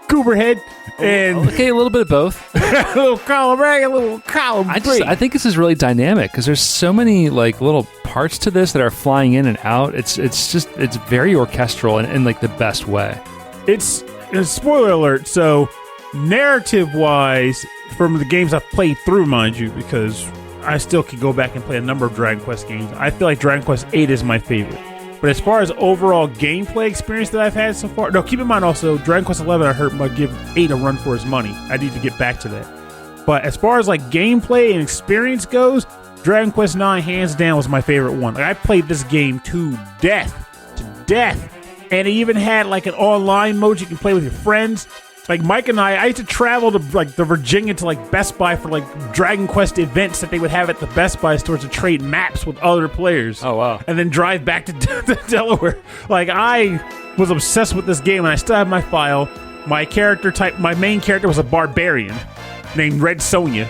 goober head. And okay, a little bit of both. A little column A, a little column B. I think this is really dynamic because there's so many like little parts to this that are flying in and out. It's very orchestral in like the best way. It's a spoiler alert. So narrative-wise, from the games I've played through, mind you, because I still could go back and play a number of Dragon Quest games. I feel like Dragon Quest VIII is my favorite. But as far as overall gameplay experience that I've had so far, no, keep in mind also, Dragon Quest XI I heard might give 8 a run for his money. I need to get back to that. But as far as like gameplay and experience goes, Dragon Quest IX hands down was my favorite one. Like, I played this game to death. And it even had like an online mode you can play with your friends. Like Mike and I used to travel to like the Virginia to like Best Buy for like Dragon Quest events that they would have at the Best Buy stores to trade maps with other players. Oh, wow. And then drive back to Delaware. Like I was obsessed with this game, and I still have my file. My main character was a barbarian named Red Sonja,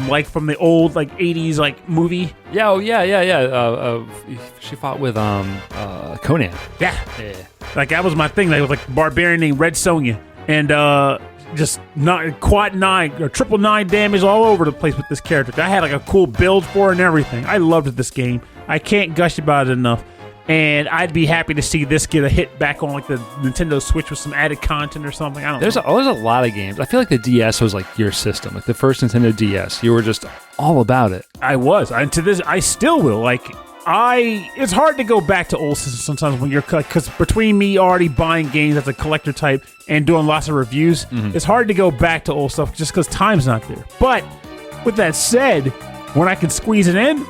like from the old like 80s like movie. Yeah, oh, yeah. She fought with Conan. Yeah. Like that was my thing. Like, it was like a barbarian named Red Sonja. And just quad 9 or triple 9 damage all over the place with this character. I had like a cool build for it and everything. I loved this game. I can't gush about it enough. And I'd be happy to see this get a hit back on like the Nintendo Switch with some added content or something. I don't know. There's a lot of games. I feel like the DS was like your system. Like the first Nintendo DS, you were just all about it. I was. And to this, I still will. Like, it's hard to go back to old systems sometimes when you're, because between me already buying games as a collector type and doing lots of reviews, it's hard to go back to old stuff just because time's not there. But with that said, when I can squeeze it in,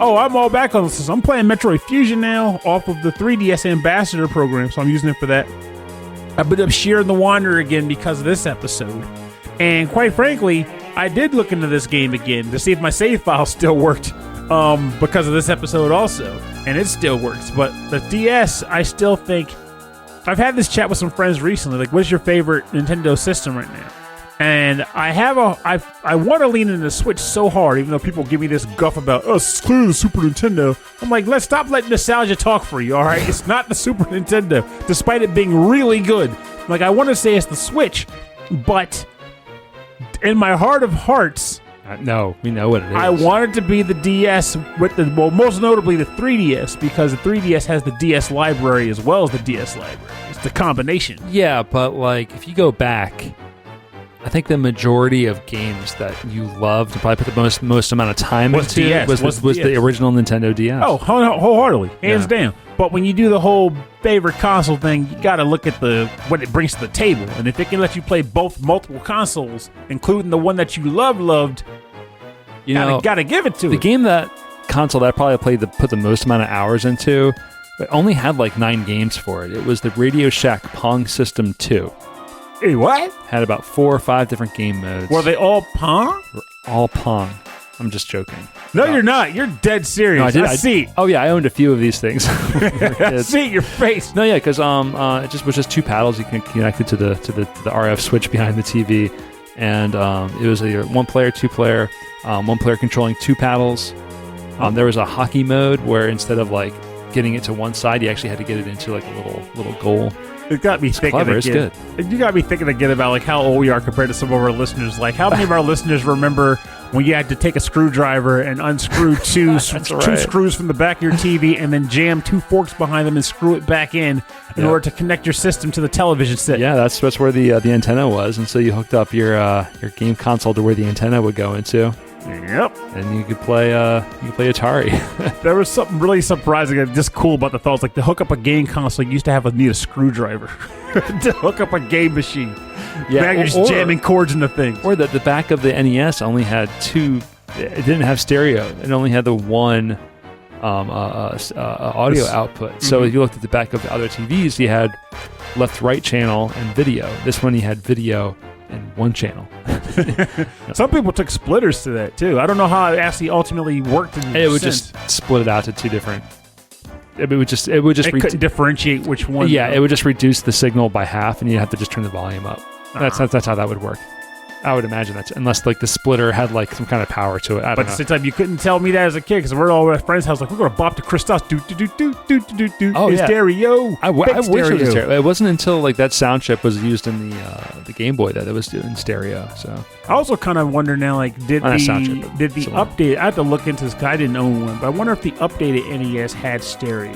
I'm all back on this. I'm playing Metroid Fusion now off of the 3DS Ambassador program, so I'm using it for that. I've been up Shiren the Wanderer again because of this episode. And quite frankly, I did look into this game again to see if my save file still worked. Because of this episode also, and it still works. But the DS, I still think, I've had this chat with some friends recently, like, what's your favorite Nintendo system right now? And I want to lean into the Switch so hard, even though people give me this guff about, it's clearly the Super Nintendo. I'm like, let's stop letting nostalgia talk for you, all right? It's not the Super Nintendo, despite it being really good. Like, I want to say it's the Switch, but in my heart of hearts, no, we know what it is. I want it to be the DS with most notably the 3DS, because the 3DS has the DS library as well as the DS library. It's the combination. Yeah, but like if you go back, I think the majority of games that you loved and probably put the most amount of time into was the original Nintendo DS. Oh, wholeheartedly, hands down. But when you do the whole favorite console thing, you got to look at what it brings to the table. And if it can let you play multiple consoles, including the one that you loved, you gotta give it to it. The game console that I probably put the most amount of hours into, it only had like 9 games for it. It was the Radio Shack Pong System 2. Hey, what? Had about 4 or 5 different game modes. Were they all Pong? All Pong. I'm just joking. No, you're not. You're dead serious. No, I did. I see. Oh yeah, I owned a few of these things. I see your face. No, yeah, because it was just 2 paddles you can connect it to the RF switch behind the TV, and it was either 1 player, 2 player, 1 player controlling 2 paddles. There was a hockey mode where instead of like getting it to one side, you actually had to get it into like a little goal. It got me thinking clever. again. It's good. You got me thinking again about like how old we are compared to some of our listeners. Like, how many of our listeners remember when you had to take a screwdriver and unscrew two screws from the back of your TV and then jam 2 forks behind them and screw it back in order to connect your system to the television set? Yeah, that's where the antenna was, and so you hooked up your game console to where the antenna would go into. Yep. And you could play Atari. There was something really surprising and just cool about the thoughts. Like, to hook up a game console, you used to need a screwdriver to hook up a game machine. Yeah, now you're just jamming cords into things. Or the back of the NES only had 2. It didn't have stereo. It only had the 1 audio output. So if you looked at the back of the other TVs, you had left-right channel and video. This one you had video and 1 channel. Some people took splitters to that too. I don't know how it actually ultimately worked. It would just split it out to 2 different. It couldn't differentiate which one. Yeah, it would just reduce the signal by half, and you'd have to just turn the volume up. That's how that would work. I would imagine that's unless like the splitter had like some kind of power to it. But at the same time, you couldn't tell me that as a kid because we're all at a friend's house like, we're going to bop to Christos. Oh, stereo. I wish it was stereo. It wasn't until like that sound chip was used in the Game Boy that it was doing stereo. So I also kind of wonder now, like, did the update? I have to look into this because I didn't own one, but I wonder if the updated NES had stereo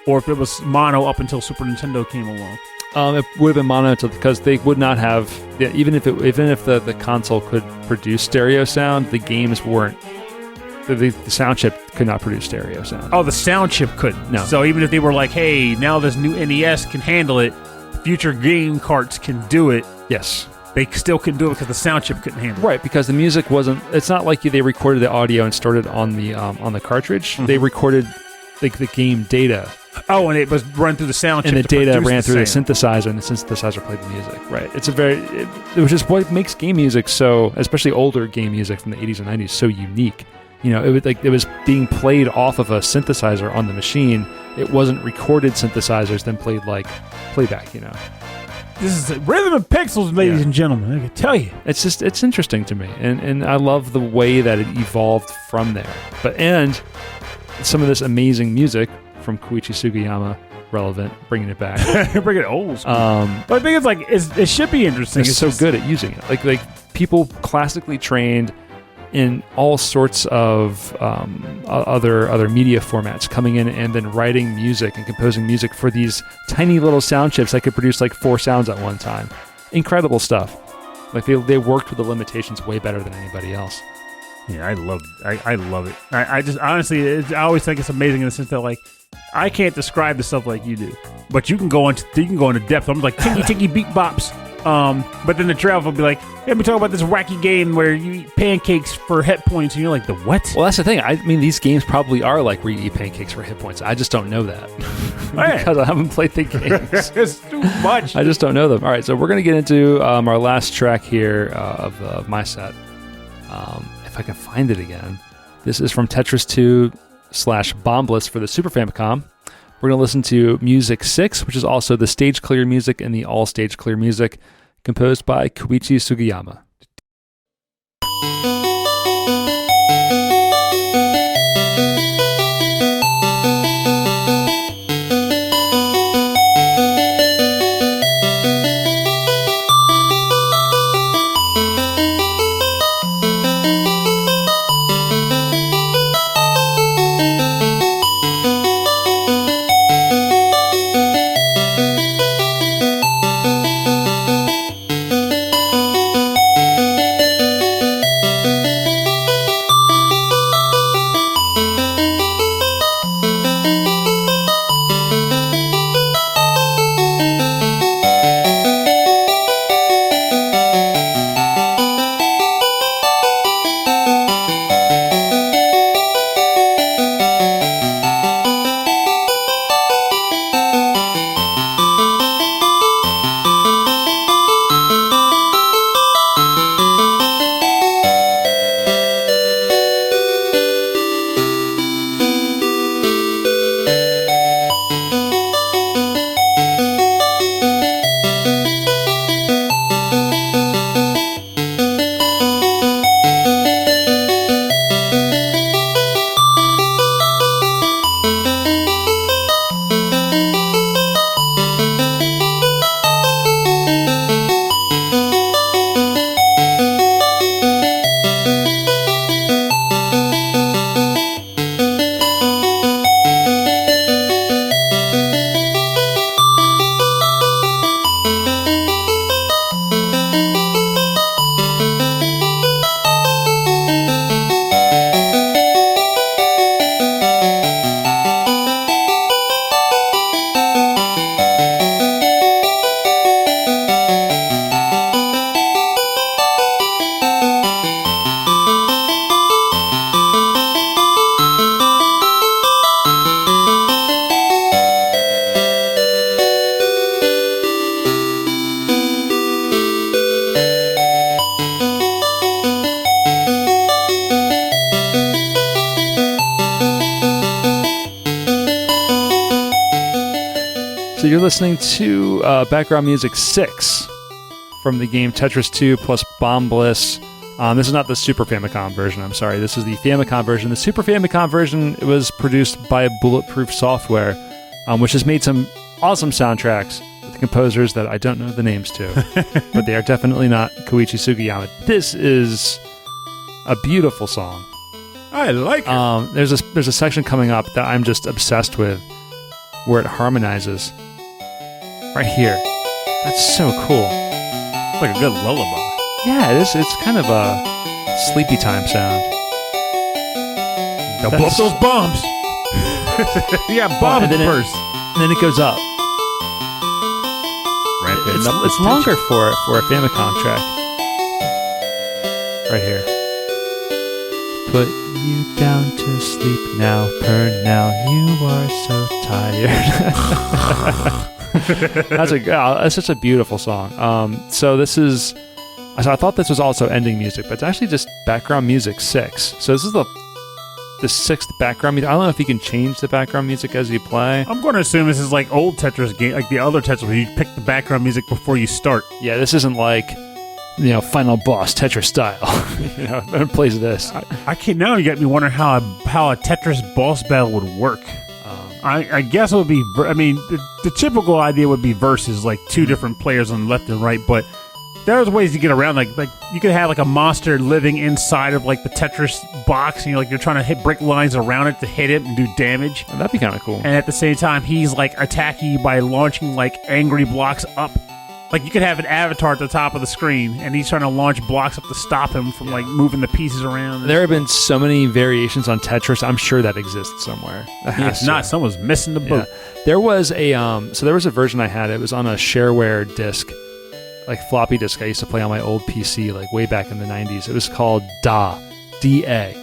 or if it was mono up until Super Nintendo came along. It would have been mono because they would not have even if the console could produce stereo sound, the games weren't. The sound chip could not produce stereo sound. Oh, the sound chip couldn't. No. So even if they were like, hey, now this new NES can handle it, future game carts can do it. Yes. They still couldn't do it because the sound chip couldn't handle it. Right, because the music wasn't. It's not like they recorded the audio and stored it on the cartridge. Mm-hmm. They recorded the game data Oh, and it was run through the sound chip. And the to data produce ran through the sound. synthesizer, and the synthesizer played the music. Right. It's which is what makes game music so, especially older game music from the 80s and 90s, so unique. It was being played off of a synthesizer on the machine. It wasn't recorded synthesizers, then played like playback. This is Rhythm and Pixels, ladies and gentlemen. I can tell you. It's interesting to me, and I love the way that it evolved from there. And some of this amazing music from Koichi Sugiyama, relevant, bringing it back. Bring it old school. But I think it should be interesting. It's so good at using it. Like people classically trained in all sorts of other media formats, coming in and then writing music and composing music for these tiny little sound chips that could produce like 4 sounds at one time. Incredible stuff. Like they worked with the limitations way better than anybody else. Yeah, I love it. I just honestly, I always think it's amazing in the sense that like I can't describe the stuff like you do, but you can go into depth. I'm like ticky beat bops. But then the travel will be like, hey, we talk about this wacky game where you eat pancakes for hit points, and you're like, the what? Well, that's the thing. I mean, these games probably are like where you eat pancakes for hit points. I just don't know that because I haven't played the games. It's too much. I just don't know them. All right, so we're going to get into our last track here of my set. If I can find it again. This is from Tetris 2 / BomBliss for the Super Famicom. We're going to listen to Music 6, which is also the stage clear music and the all stage clear music, composed by Koichi Sugiyama. So you're listening to background music 6 from the game Tetris 2 plus BomBliss. This is not the Super Famicom version, I'm sorry. This is the Famicom version. The Super Famicom version, it was produced by Bulletproof Software, which has made some awesome soundtracks with composers that I don't know the names to, but they are definitely not Koichi Sugiyama. This is a beautiful song. I like it. There's a section coming up that I'm just obsessed with, where it harmonizes. Right here. That's so cool. It's like a good lullaby. Yeah, it is. It's kind of a sleepy time sound. Now blow up those bombs. Yeah, bombs first. And then it goes up. It's longer for a Famicom track. Right here. Put you down to sleep Now, Pernell, you are so tired. That's such a beautiful song. So I thought this was also ending music, but it's actually just background music 6. So this is the 6th background music. I don't know if you can change the background music as you play. I'm going to assume this is like old Tetris game, like the other Tetris where you pick the background music before you start. Yeah, this isn't like, final boss Tetris style. Who plays this? I can't. Now you got me wondering how a Tetris boss battle would work. I guess it would be. The typical idea would be versus like 2 different players on the left and right, but there's ways to get around. Like you could have like a monster living inside of like the Tetris box, and you're trying to hit brick lines around it to hit it and do damage. That'd be kind of cool. And at the same time, he's like attacking you by launching like angry blocks up. Like you could have an avatar at the top of the screen, and he's trying to launch blocks up to stop him from like moving the pieces around. There have been so many variations on Tetris. I'm sure that exists somewhere. If not, someone's missing the boat. Yeah. There was a version I had. It was on a shareware disc, like floppy disk. I used to play on my old PC, like way back in the 90s. It was called DA,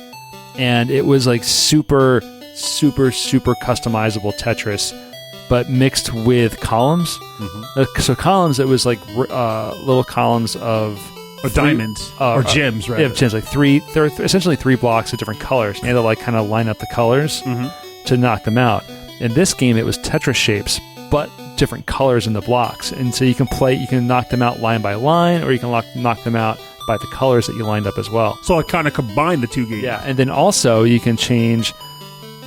and it was like super, super, super customizable Tetris, but mixed with columns. Mm-hmm. So columns, it was like little columns of diamonds or gems, right? Yeah, gems. Like there are essentially 3 blocks of different colors. And you had to like kind of line up the colors to knock them out. In this game, it was Tetris shapes, but different colors in the blocks. And so you can knock them out line by line, or you can knock them out by the colors that you lined up as well. So it kind of combined the 2 games. Yeah, and then also you can change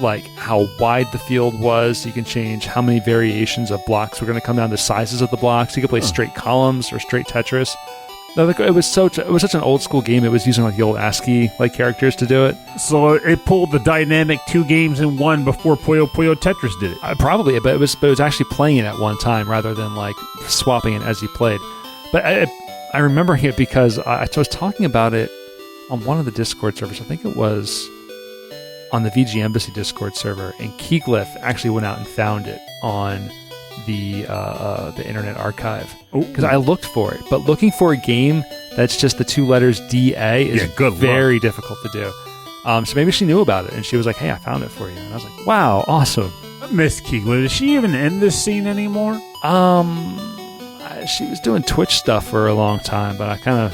like how wide the field was. You can change how many variations of blocks were going to come down to sizes of the blocks. You could play straight columns or straight Tetris. It was such an old school game. It was using like the old ASCII like characters to do it. So it pulled the dynamic 2 games in one before Puyo Puyo Tetris did it. Probably, but it was actually playing it at one time rather than like swapping it as you played. But I remember it because I was talking about it on one of the Discord servers. I think it was on the VG Embassy Discord server, and Keyglyph actually went out and found it on the Internet Archive, because I looked for it. But looking for a game that's just the 2 letters DA is very difficult to do. So maybe she knew about it, and she was like, "Hey, I found it for you." And I was like, "Wow, awesome." I miss Keyglyph. Is she even in this scene anymore? She was doing Twitch stuff for a long time, but I kind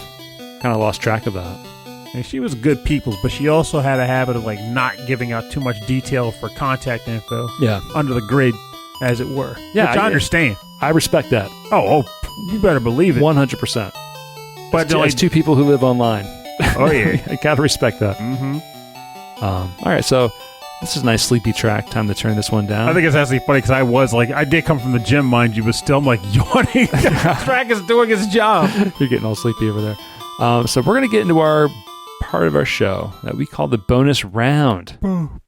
of lost track of that. And she was good peoples, but she also had a habit of like not giving out too much detail for contact info. Yeah, under the grid, as it were. Yeah, which I understand. I respect that. Oh, you better believe it. 100%. But as 2 people who live online. Oh yeah, I gotta respect that. Mm-hmm. All right, so this is a nice sleepy track. Time to turn this one down. I think it's actually funny because I did come from the gym, mind you, but still I'm like yawning. The track is doing its job. You're getting all sleepy over there. So we're gonna get into our part of our show that we call the bonus round. Oh,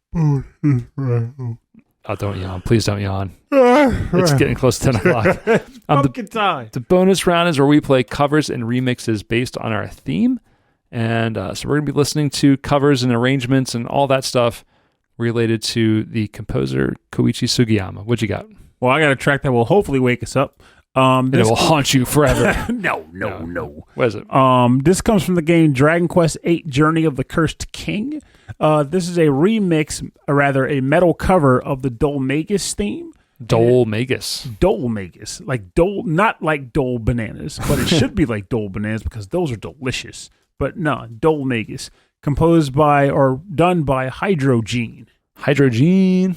don't yawn. Please don't yawn. It's getting close to 10 o'clock. Pumpkin time. The bonus round is where we play covers and remixes based on our theme. And so we're going to be listening to covers and arrangements and all that stuff related to the composer Koichi Sugiyama. What you got? Well, I got a track that will hopefully wake us up. It will haunt you forever. No. What is it? This comes from the game Dragon Quest VIII Journey of the Cursed King. This is a remix, or rather a metal cover of the Dhoulmagus theme. Dhoulmagus. Like Dole, not like Dole bananas, but it should be like Dole bananas because those are delicious. But no, Dhoulmagus. Composed by or done by Hydrogene. Hydrogene.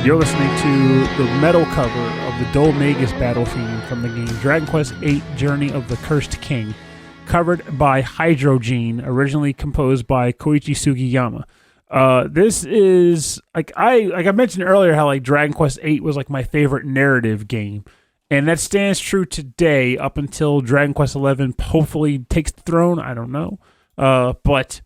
You're listening to the metal cover of the Dhoulmagus battle theme from the game Dragon Quest VIII Journey of the Cursed King, covered by Hydrogene, originally composed by Koichi Sugiyama. This is like I mentioned earlier how like Dragon Quest VIII was like my favorite narrative game, and that stands true today up until Dragon Quest XI hopefully takes the throne. I don't know, but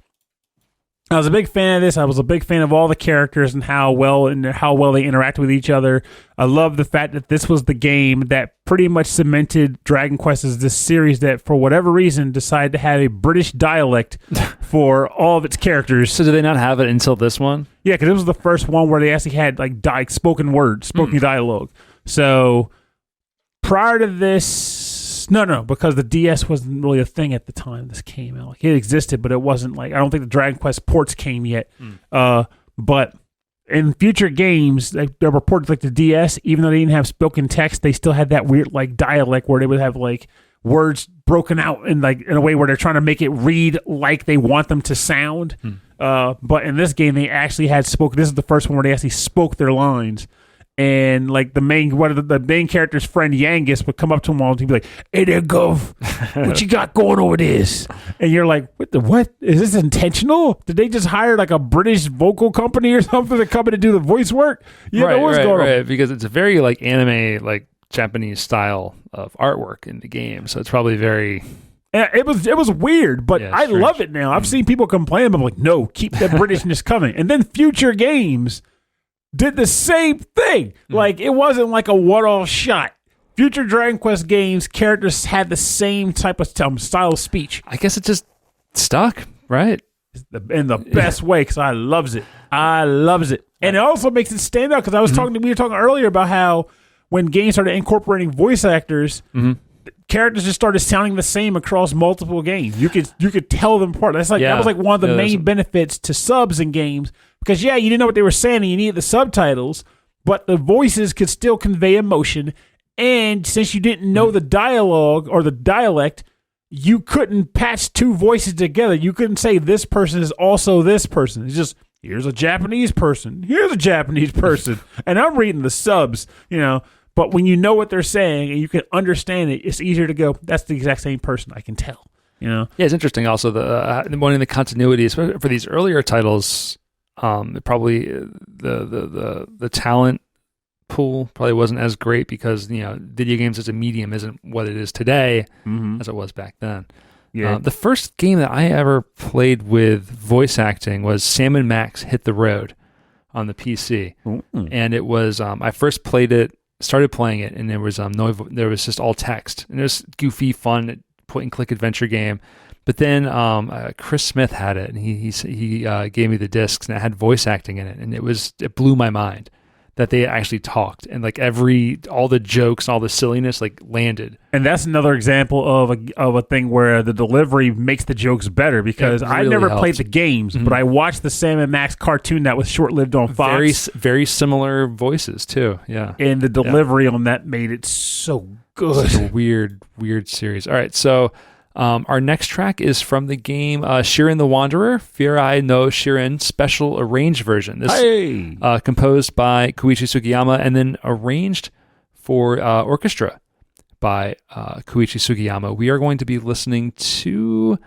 I was a big fan of this. I was a big fan of all the characters and how well they interact with each other. I love the fact that this was the game that pretty much cemented Dragon Quest as this series that, for whatever reason, decided to have a British dialect for all of its characters. So did they not have it until this one? Yeah, because it was the first one where they actually had like spoken dialogue. So prior to this, no, because the DS wasn't really a thing at the time this came out. Like, it existed, but it wasn't like, I don't think the Dragon Quest ports came yet. But in future games, there were ports like the DS, even though they didn't have spoken text, they still had that weird like dialect where they would have like words broken out in a way where they're trying to make it read like they want them to sound. But in this game, they actually had spoken. This is the first one where they actually spoke their lines. And like the main character's friend Yangus would come up to him all and he'd be like, "Hey there, Gov, what you got going over this?" And you're like, what? Is this intentional? Did they just hire like a British vocal company or something to come in and do the voice work? You know what's going on? Because it's a very like anime, like Japanese style of artwork in the game. So it's probably very... It was weird, but I love it now. I've seen people complain, but I'm like, no, keep that Britishness coming. And then future games did the same thing. Like, it wasn't like a one-off shot. Future Dragon Quest games, characters had the same type of style of speech. I guess it just stuck, right? In the best way, because I loves it. And it also makes it stand out, because we were talking earlier about how when games started incorporating voice actors, characters just started sounding the same across multiple games. You could tell them apart. That was like one of the main benefits to subs in games. Because, you didn't know what they were saying and you needed the subtitles, but the voices could still convey emotion. And since you didn't know the dialogue or the dialect, you couldn't patch two voices together. You couldn't say this person is also this person. It's just, here's a Japanese person. Here's a Japanese person. And I'm reading the subs, But when you know what they're saying and you can understand it, it's easier to go, that's the exact same person. I can tell, Yeah, it's interesting also, one of the continuities for these earlier titles... probably the talent pool probably wasn't as great because video games as a medium isn't what it is today as it was back then. The first game that I ever played with voice acting was Sam & Max Hit the Road on the PC, and it was I first started playing it, and there was just all text, and it was goofy, fun point and click adventure game. But then Chris Smith had it, and he gave me the discs, and it had voice acting in it, and it blew my mind that they actually talked, and like all the jokes, all the silliness like landed. And that's another example of a thing where the delivery makes the jokes better, because I never played the games, but I watched the Sam & Max cartoon that was short-lived on Fox. Very, very similar voices too. Yeah, and the delivery on that made it so good. It's a weird series. All right, so. Our next track is from the game Shiren the Wanderer, Fuurai no Shiren Special Arranged Version. This composed by Koichi Sugiyama and then arranged for orchestra by Koichi Sugiyama. We are going to be listening to...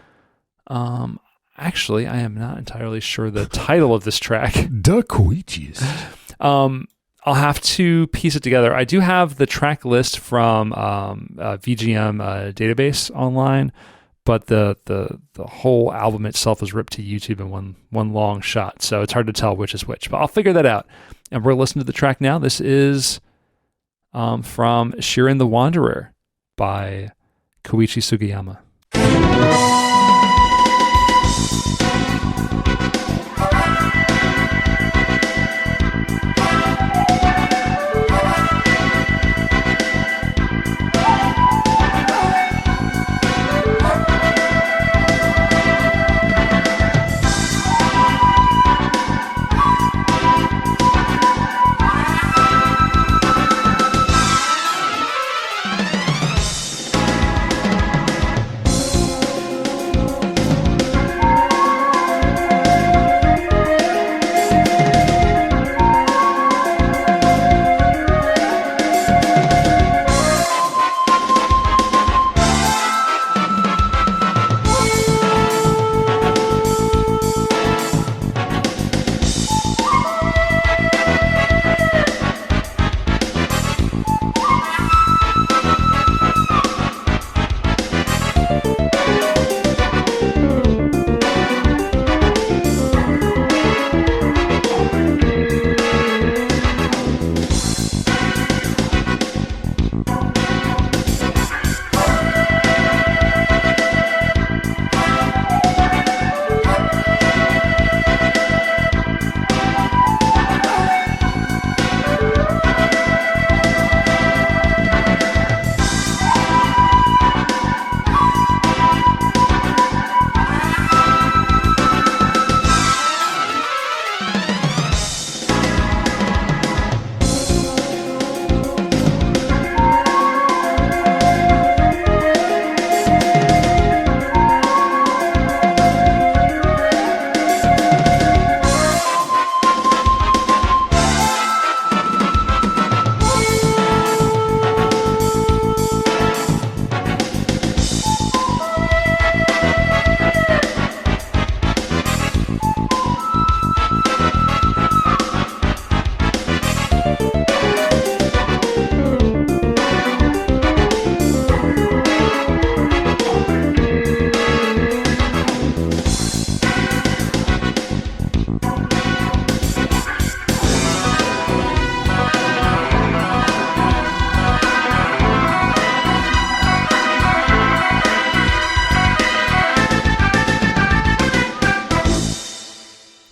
actually, I am not entirely sure the title of this track. The Koichis. I'll have to piece it together. I do have the track list from VGM database online, but the whole album itself is ripped to YouTube in one long shot, so it's hard to tell which is which. But I'll figure that out. And we're listening to the track now. This is from Shiren the Wanderer by Koichi Sugiyama.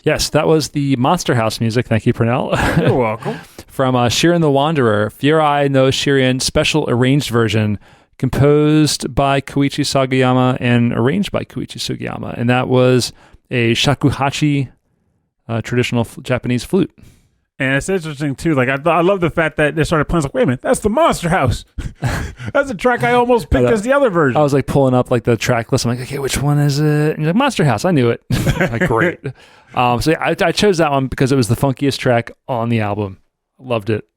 Yes, that was the Monster House music. Thank you, Purnell. You're welcome. From Shiren the Wanderer, Fuurai no Shiren special arranged version, composed by Koichi Sugiyama and arranged by Koichi Sugiyama. And that was a shakuhachi, traditional Japanese flute. And it's interesting, too. Like, I love the fact that they started playing. Like, wait a minute, that's the Monster House. That's a track I almost picked as the other version. I was like pulling up like the track list. I'm like, okay, which one is it? And you're like, Monster House. I knew it. Like, great. So I chose that one because it was the funkiest track on the album. Loved it.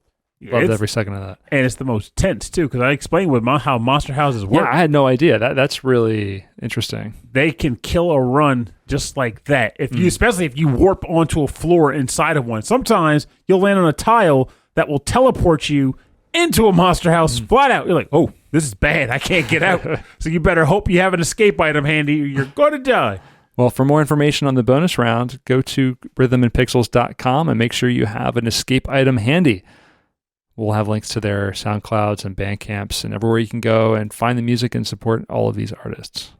Loved every second of that. And it's the most tense, too, because I explained how Monster Houses work. Yeah, I had no idea. That's really interesting. They can kill a run just like that. Especially if you warp onto a floor inside of one. Sometimes you'll land on a tile that will teleport you into a Monster House flat out. You're like, oh, this is bad. I can't get out. So you better hope you have an escape item handy or you're going to die. Well, for more information on the bonus round, go to rhythmandpixels.com and make sure you have an escape item handy. We'll have links to their SoundClouds and Bandcamps and everywhere you can go and find the music and support all of these artists.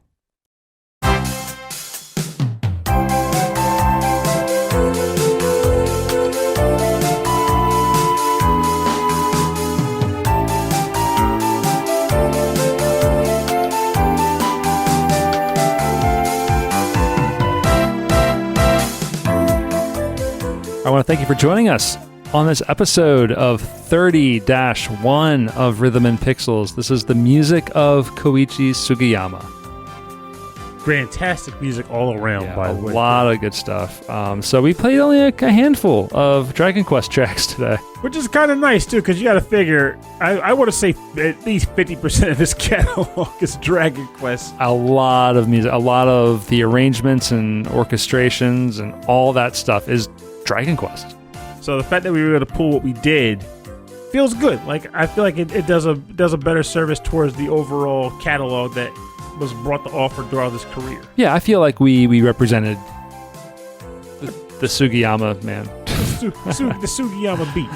I want to thank you for joining us on this episode of 30-1 of Rhythm and Pixels. This is the music of Koichi Sugiyama. Fantastic music all around, by the way. A lot of good stuff. So we played only a handful of Dragon Quest tracks today. Which is kind of nice, too, because you got to figure, I want to say at least 50% of this catalog is Dragon Quest. A lot of music, a lot of the arrangements and orchestrations and all that stuff is Dragon Quest. So the fact that we were able to pull what we did feels good. Like, I feel like it does a better service towards the overall catalog that was brought to offer throughout his career. Yeah, I feel like we represented the Sugiyama man. The Sugiyama beat.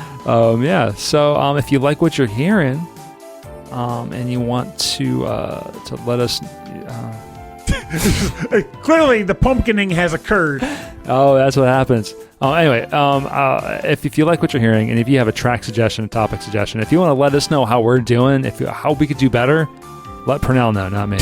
Yeah. So if you like what you're hearing, and you want to let us. Clearly, the pumpkining has occurred. Oh, that's what happens. Anyway, if you like what you're hearing, and if you have a track suggestion, a topic suggestion, if you want to let us know how we're doing, how we could do better, let Purnell know, not me.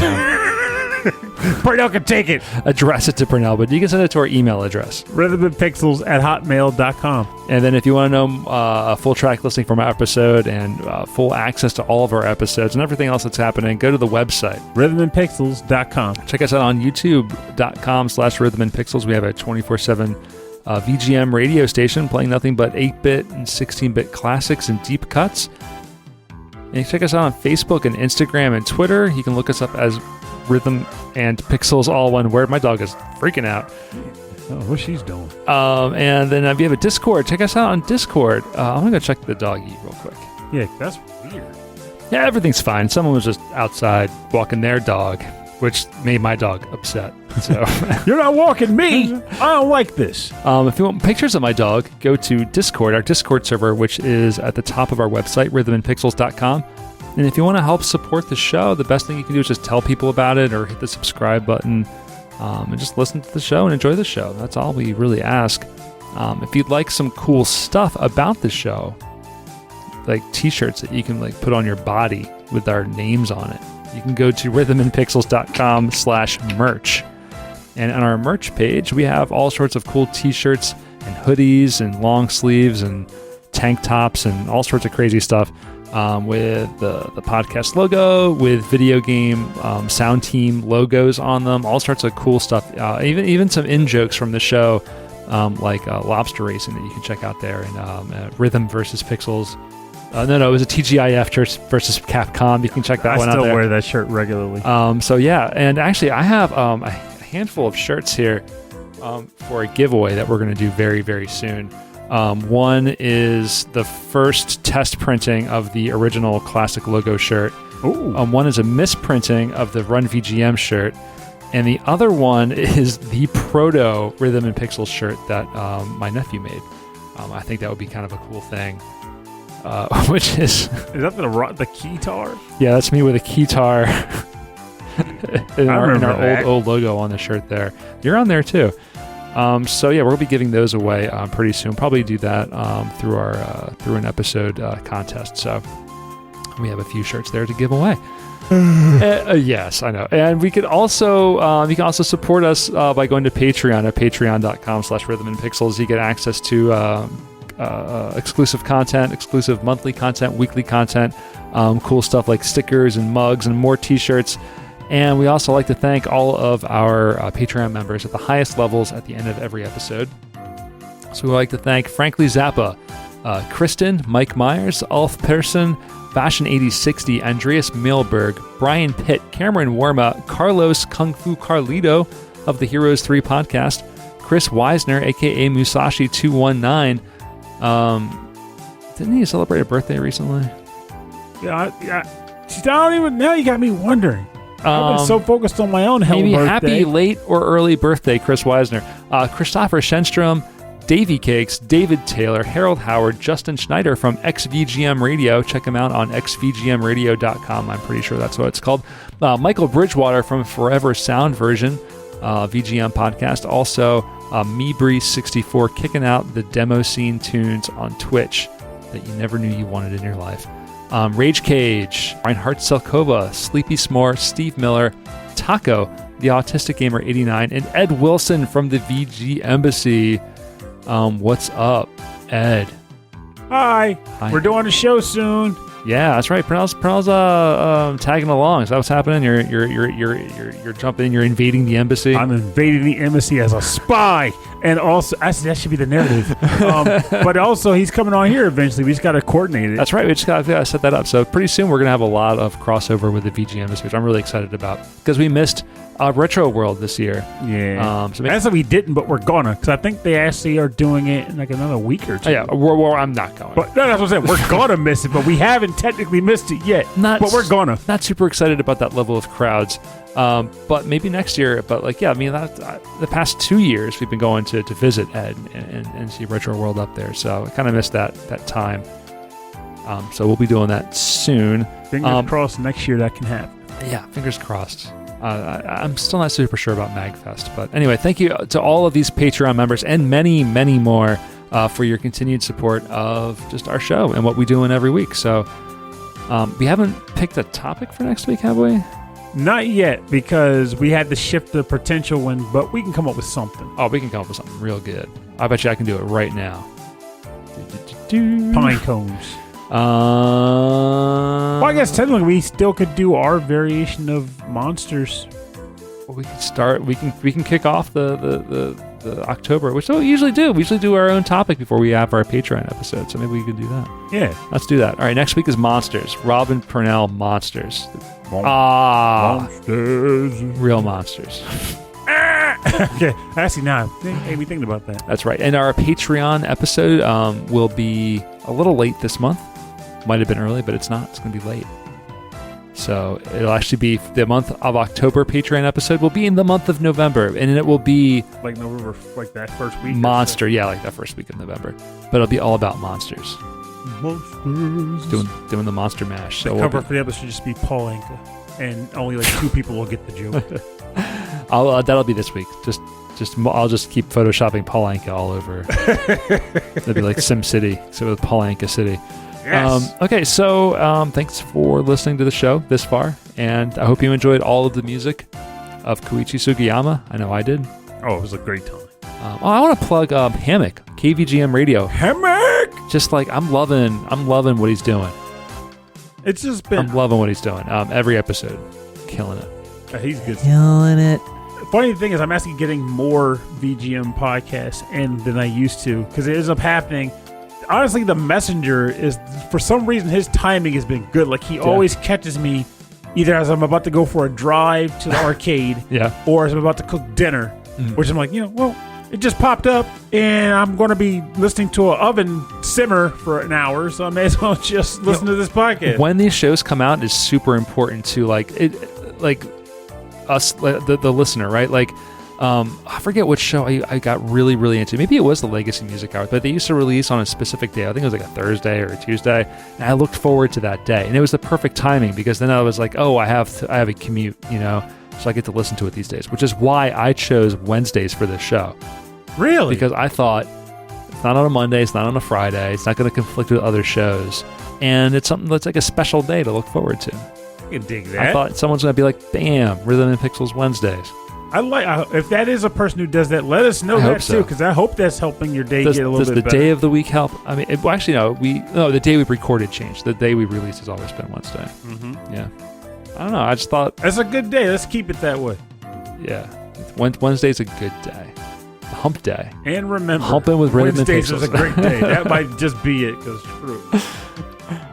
Purnell can take it. Address it to Purnell, but you can send it to our email address. rhythmandpixels@hotmail.com. And then if you want to know a full track listing from our episode and full access to all of our episodes and everything else that's happening, go to the website. rhythmandpixels.com. Check us out on youtube.com/rhythmandpixels. We have a 24/7 VGM radio station playing nothing but 8-bit and 16-bit classics and deep cuts. And you can check us out on Facebook and Instagram and Twitter. You can look us up as Rhythm and Pixels, all one word. My dog is freaking out. Oh, what she's doing. And then if you have a Discord, check us out on Discord. I'm going to go check the doggy real quick. Yeah, that's weird. Yeah, everything's fine. Someone was just outside walking their dog, which made my dog upset. So you're not walking me. I don't like this. If you want pictures of my dog, go to Discord, our Discord server, which is at the top of our website, rhythmandpixels.com. And if you want to help support the show, the best thing you can do is just tell people about it or hit the subscribe button and just listen to the show and enjoy the show. That's all we really ask. If you'd like some cool stuff about the show, like t-shirts that you can like put on your body with our names on it, you can go to rhythmandpixels.com/merch. And on our merch page, we have all sorts of cool t-shirts and hoodies and long sleeves and tank tops and all sorts of crazy stuff with the podcast logo, with video game sound team logos on them, all sorts of cool stuff. Even some in-jokes from the show, like lobster racing that you can check out there, and Rhythm versus Pixels. No, it was a TGIF versus Capcom. You can check that one out there. I still wear that shirt regularly. So yeah, and actually I have a handful of shirts here for a giveaway that we're going to do very, very soon. One is the first test printing of the original classic logo shirt. One is a misprinting of the Run VGM shirt. And the other one is the proto Rhythm and Pixels shirt that my nephew made. I think that would be kind of a cool thing. Which is... Is that the keytar? Yeah, that's me with a keytar. in our old old logo on the shirt there. You're on there too. So yeah, we'll be giving those away pretty soon. Probably do that through an episode contest. So we have a few shirts there to give away. Yes, I know. And we could also you can also support us by going to Patreon at patreon.com/rhythmandpixels. You get access to exclusive content, exclusive monthly content, weekly content, cool stuff like stickers and mugs and more t-shirts. And we also like to thank all of our Patreon members at the highest levels at the end of every episode. So we'd like to thank Frankly Zappa, Kristen, Mike Myers, Ulf Persson, Fashion 8060, Andreas Milberg, Brian Pitt, Cameron Warma, Carlos Kung Fu Carlito of the Heroes 3 podcast, Chris Weisner, aka Musashi219. Didn't he celebrate a birthday recently? Yeah. I don't even. Now you got me wondering. I've been so focused on my own hell maybe birthday. Happy late or early birthday, Chris Weisner. Christopher Shenstrom, Davey Cakes, David Taylor, Harold Howard, Justin Schneider from XVGM Radio. Check him out on xvgmradio.com. I'm pretty sure that's what it's called. Michael Bridgewater from Forever Sound Version, VGM podcast. Also, MeBreeze64 kicking out the demo scene tunes on Twitch that you never knew you wanted in your life. Rage Cage, Reinhardt Selkova, Sleepy S'more, Steve Miller, Taco, the Autistic Gamer 89, and Ed Wilson from the VG Embassy. What's up, Ed? Hi. We're doing a show soon. Yeah, that's right. Pernell's tagging along. Is that what's happening? You're jumping in. You're invading the embassy. I'm invading the embassy as a spy, and also that should be the narrative. But also, he's coming on here eventually. We just got to coordinate it. That's right. We just got to set that up. So pretty soon we're gonna have a lot of crossover with the VG embassy, which I'm really excited about because we missed Retro World this year. Yeah. That's what we didn't, but we're gonna because I think they actually are doing it in like another week or two. Oh, yeah. Well, I'm not going. But no, that's what I'm saying. We're gonna miss it, but we haven't technically missed it yet. But we're gonna. Not super excited about that level of crowds. But maybe next year. But like, yeah, I mean, the past 2 years we've been going to visit Ed and see Retro World up there. So I kind of missed that time. So we'll be doing that soon. Fingers crossed next year that can happen. Yeah, fingers crossed. I'm still not super sure about MagFest. But anyway, thank you to all of these Patreon members and many, many more for your continued support of just our show and what we do in every week. So we haven't picked a topic for next week, have we? Not yet, because we had to shift the potential one, but we can come up with something. Oh, we can come up with something real good. I bet you I can do it right now. Pine cones. Well, I guess technically we still could do our variation of monsters. Well, we can start. We can kick off the October, which we usually do. We usually do our own topic before we have our Patreon episode. So maybe we can do that. Yeah, let's do that. All right, next week is monsters. Robin Purnell monsters. Monsters. Real monsters. Okay, actually, now made me thinking about that. That's right. And our Patreon episode will be a little late this month. Might have been early, but it's not. It's going to be late. So it'll actually be the month of October. Patreon episode will be in the month of November, and it will be like November, like that first week. Monster, yeah, like that first week of November. But it'll be all about monsters. Monsters. Doing the monster mash. So the cover for the episode should just be Paul Anka, and only like 2 people will get the joke. That'll be this week. I'll just keep photoshopping Paul Anka all over. It'll be like Sim City, so with Paul Anka City. Yes. Okay, so thanks for listening to the show this far, and I hope you enjoyed all of the music of Koichi Sugiyama. I know I did. Oh, it was a great time. I want to plug Hammock, KVGM Radio. Hammock! Just like I'm loving what he's doing. It's just been. I'm loving what he's doing. Every episode, killing it. He's good. Killing it. Funny thing is, I'm actually getting more VGM podcasts in than I used to because it ends up happening. Honestly, the messenger is, for some reason, his timing has been good. Like, he always catches me either as I'm about to go for a drive to the arcade or as I'm about to cook dinner, which I'm like, well, it just popped up and I'm going to be listening to an oven simmer for an hour, so I may as well just listen to this podcast. When these shows come out, it's super important to, us, the listener, right? Like, I forget which show I got really, really into. Maybe it was the Legacy Music Hour, but they used to release on a specific day. I think it was like a Thursday or a Tuesday, and I looked forward to that day. And it was the perfect timing because then I was like, oh, I have a commute, so I get to listen to it these days, which is why I chose Wednesdays for this show. Really? Because I thought it's not on a Monday, it's not on a Friday, it's not going to conflict with other shows, and it's something that's like a special day to look forward to. I can dig that. I thought someone's going to be like, bam, Rhythm and Pixels Wednesdays. If that is a person who does that, let us know that too, because I hope that's helping your day get a little bit better. Does the day of the week help? I mean, the day we recorded changed. The day we released has always been Wednesday. Mm-hmm. Yeah. I don't know. I just thought that's a good day. Let's keep it that way. Yeah. Wednesday's a good day. Hump day. And remember, humping with Rhythm and Wednesdays Pixels is a great day. That might just be it, because true.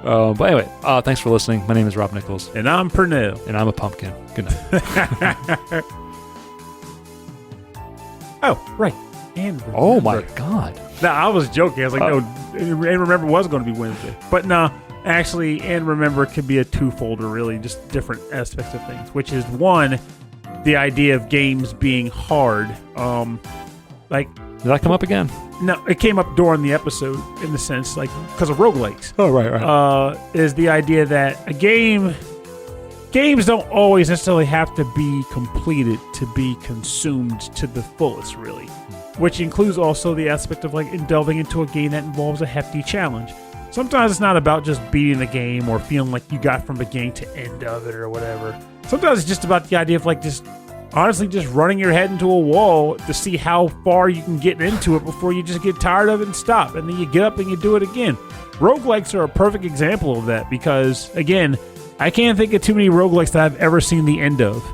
But anyway, thanks for listening. My name is Rob Nichols. And I'm Pernell. And I'm a pumpkin. Good night. Oh, right. And remember. Oh, my God. No, I was joking. I was like, no, and remember was going to be Wednesday. But no, actually, and remember could be a twofolder, really, just different aspects of things, which is one, the idea of games being hard. Did that come up again? No, it came up during the episode in the sense, like, because of roguelikes. Oh, right. Is the idea that games don't always necessarily have to be completed to be consumed to the fullest, really. Which includes also the aspect of, like, delving into a game that involves a hefty challenge. Sometimes it's not about just beating the game or feeling like you got from beginning to end of it or whatever. Sometimes it's just about the idea of, like, just honestly just running your head into a wall to see how far you can get into it before you just get tired of it and stop. And then you get up and you do it again. Roguelikes are a perfect example of that because, again, I can't think of too many roguelikes that I've ever seen the end of.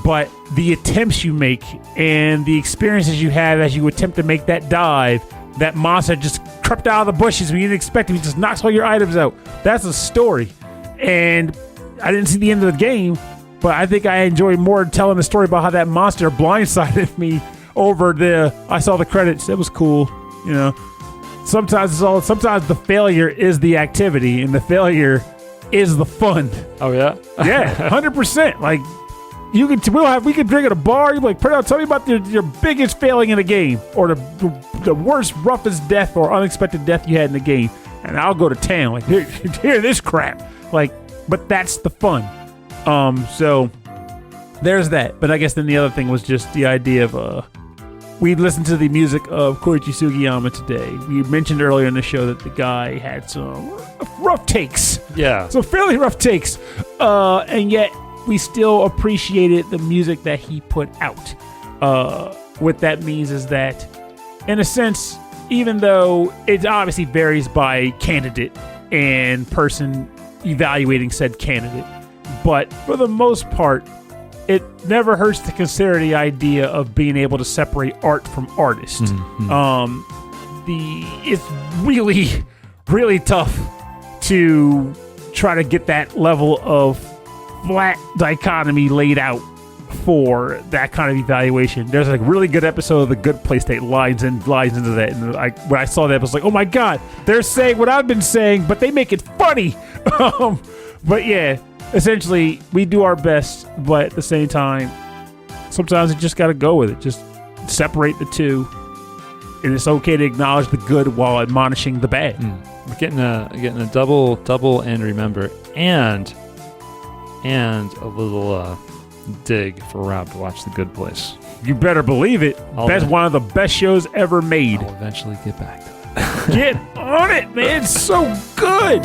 But the attempts you make and the experiences you have as you attempt to make that dive, that monster just crept out of the bushes when you didn't expect him. He just knocks all your items out. That's a story. And I didn't see the end of the game, but I think I enjoy more telling the story about how that monster blindsided me over I saw the credits. It was cool. You know, sometimes the failure is the activity and the failure is the fun. Oh yeah? Yeah, 100%. Like, we could drink at a bar. You're like, tell me about your biggest failing in a game or the worst, roughest death or unexpected death you had in the game. And I'll go to town. Like, hear this crap. Like, but that's the fun. So there's that. But I guess then the other thing was just the idea of we listened to the music of Koichi Sugiyama today. We mentioned earlier in the show that the guy had some rough takes. Yeah. Some fairly rough takes. And yet we still appreciated the music that he put out. What that means is that, in a sense, even though it obviously varies by candidate and person evaluating said candidate, but for the most part, it never hurts to consider the idea of being able to separate art from artist. Mm-hmm. It's really, really tough to try to get that level of flat dichotomy laid out for that kind of evaluation. There's a really good episode of The Good Place that lines into that. And when I saw that, I was like, oh my God, they're saying what I've been saying, but they make it funny. But yeah, essentially, we do our best, but at the same time, sometimes you just got to go with it. Just separate the two, and it's okay to acknowledge the good while admonishing the bad. We're getting a double, and remember, and a little dig for Rob to watch The Good Place. You better believe it. That's one of the best shows ever made. I'll eventually get back to it. Get on it, man. It's so good.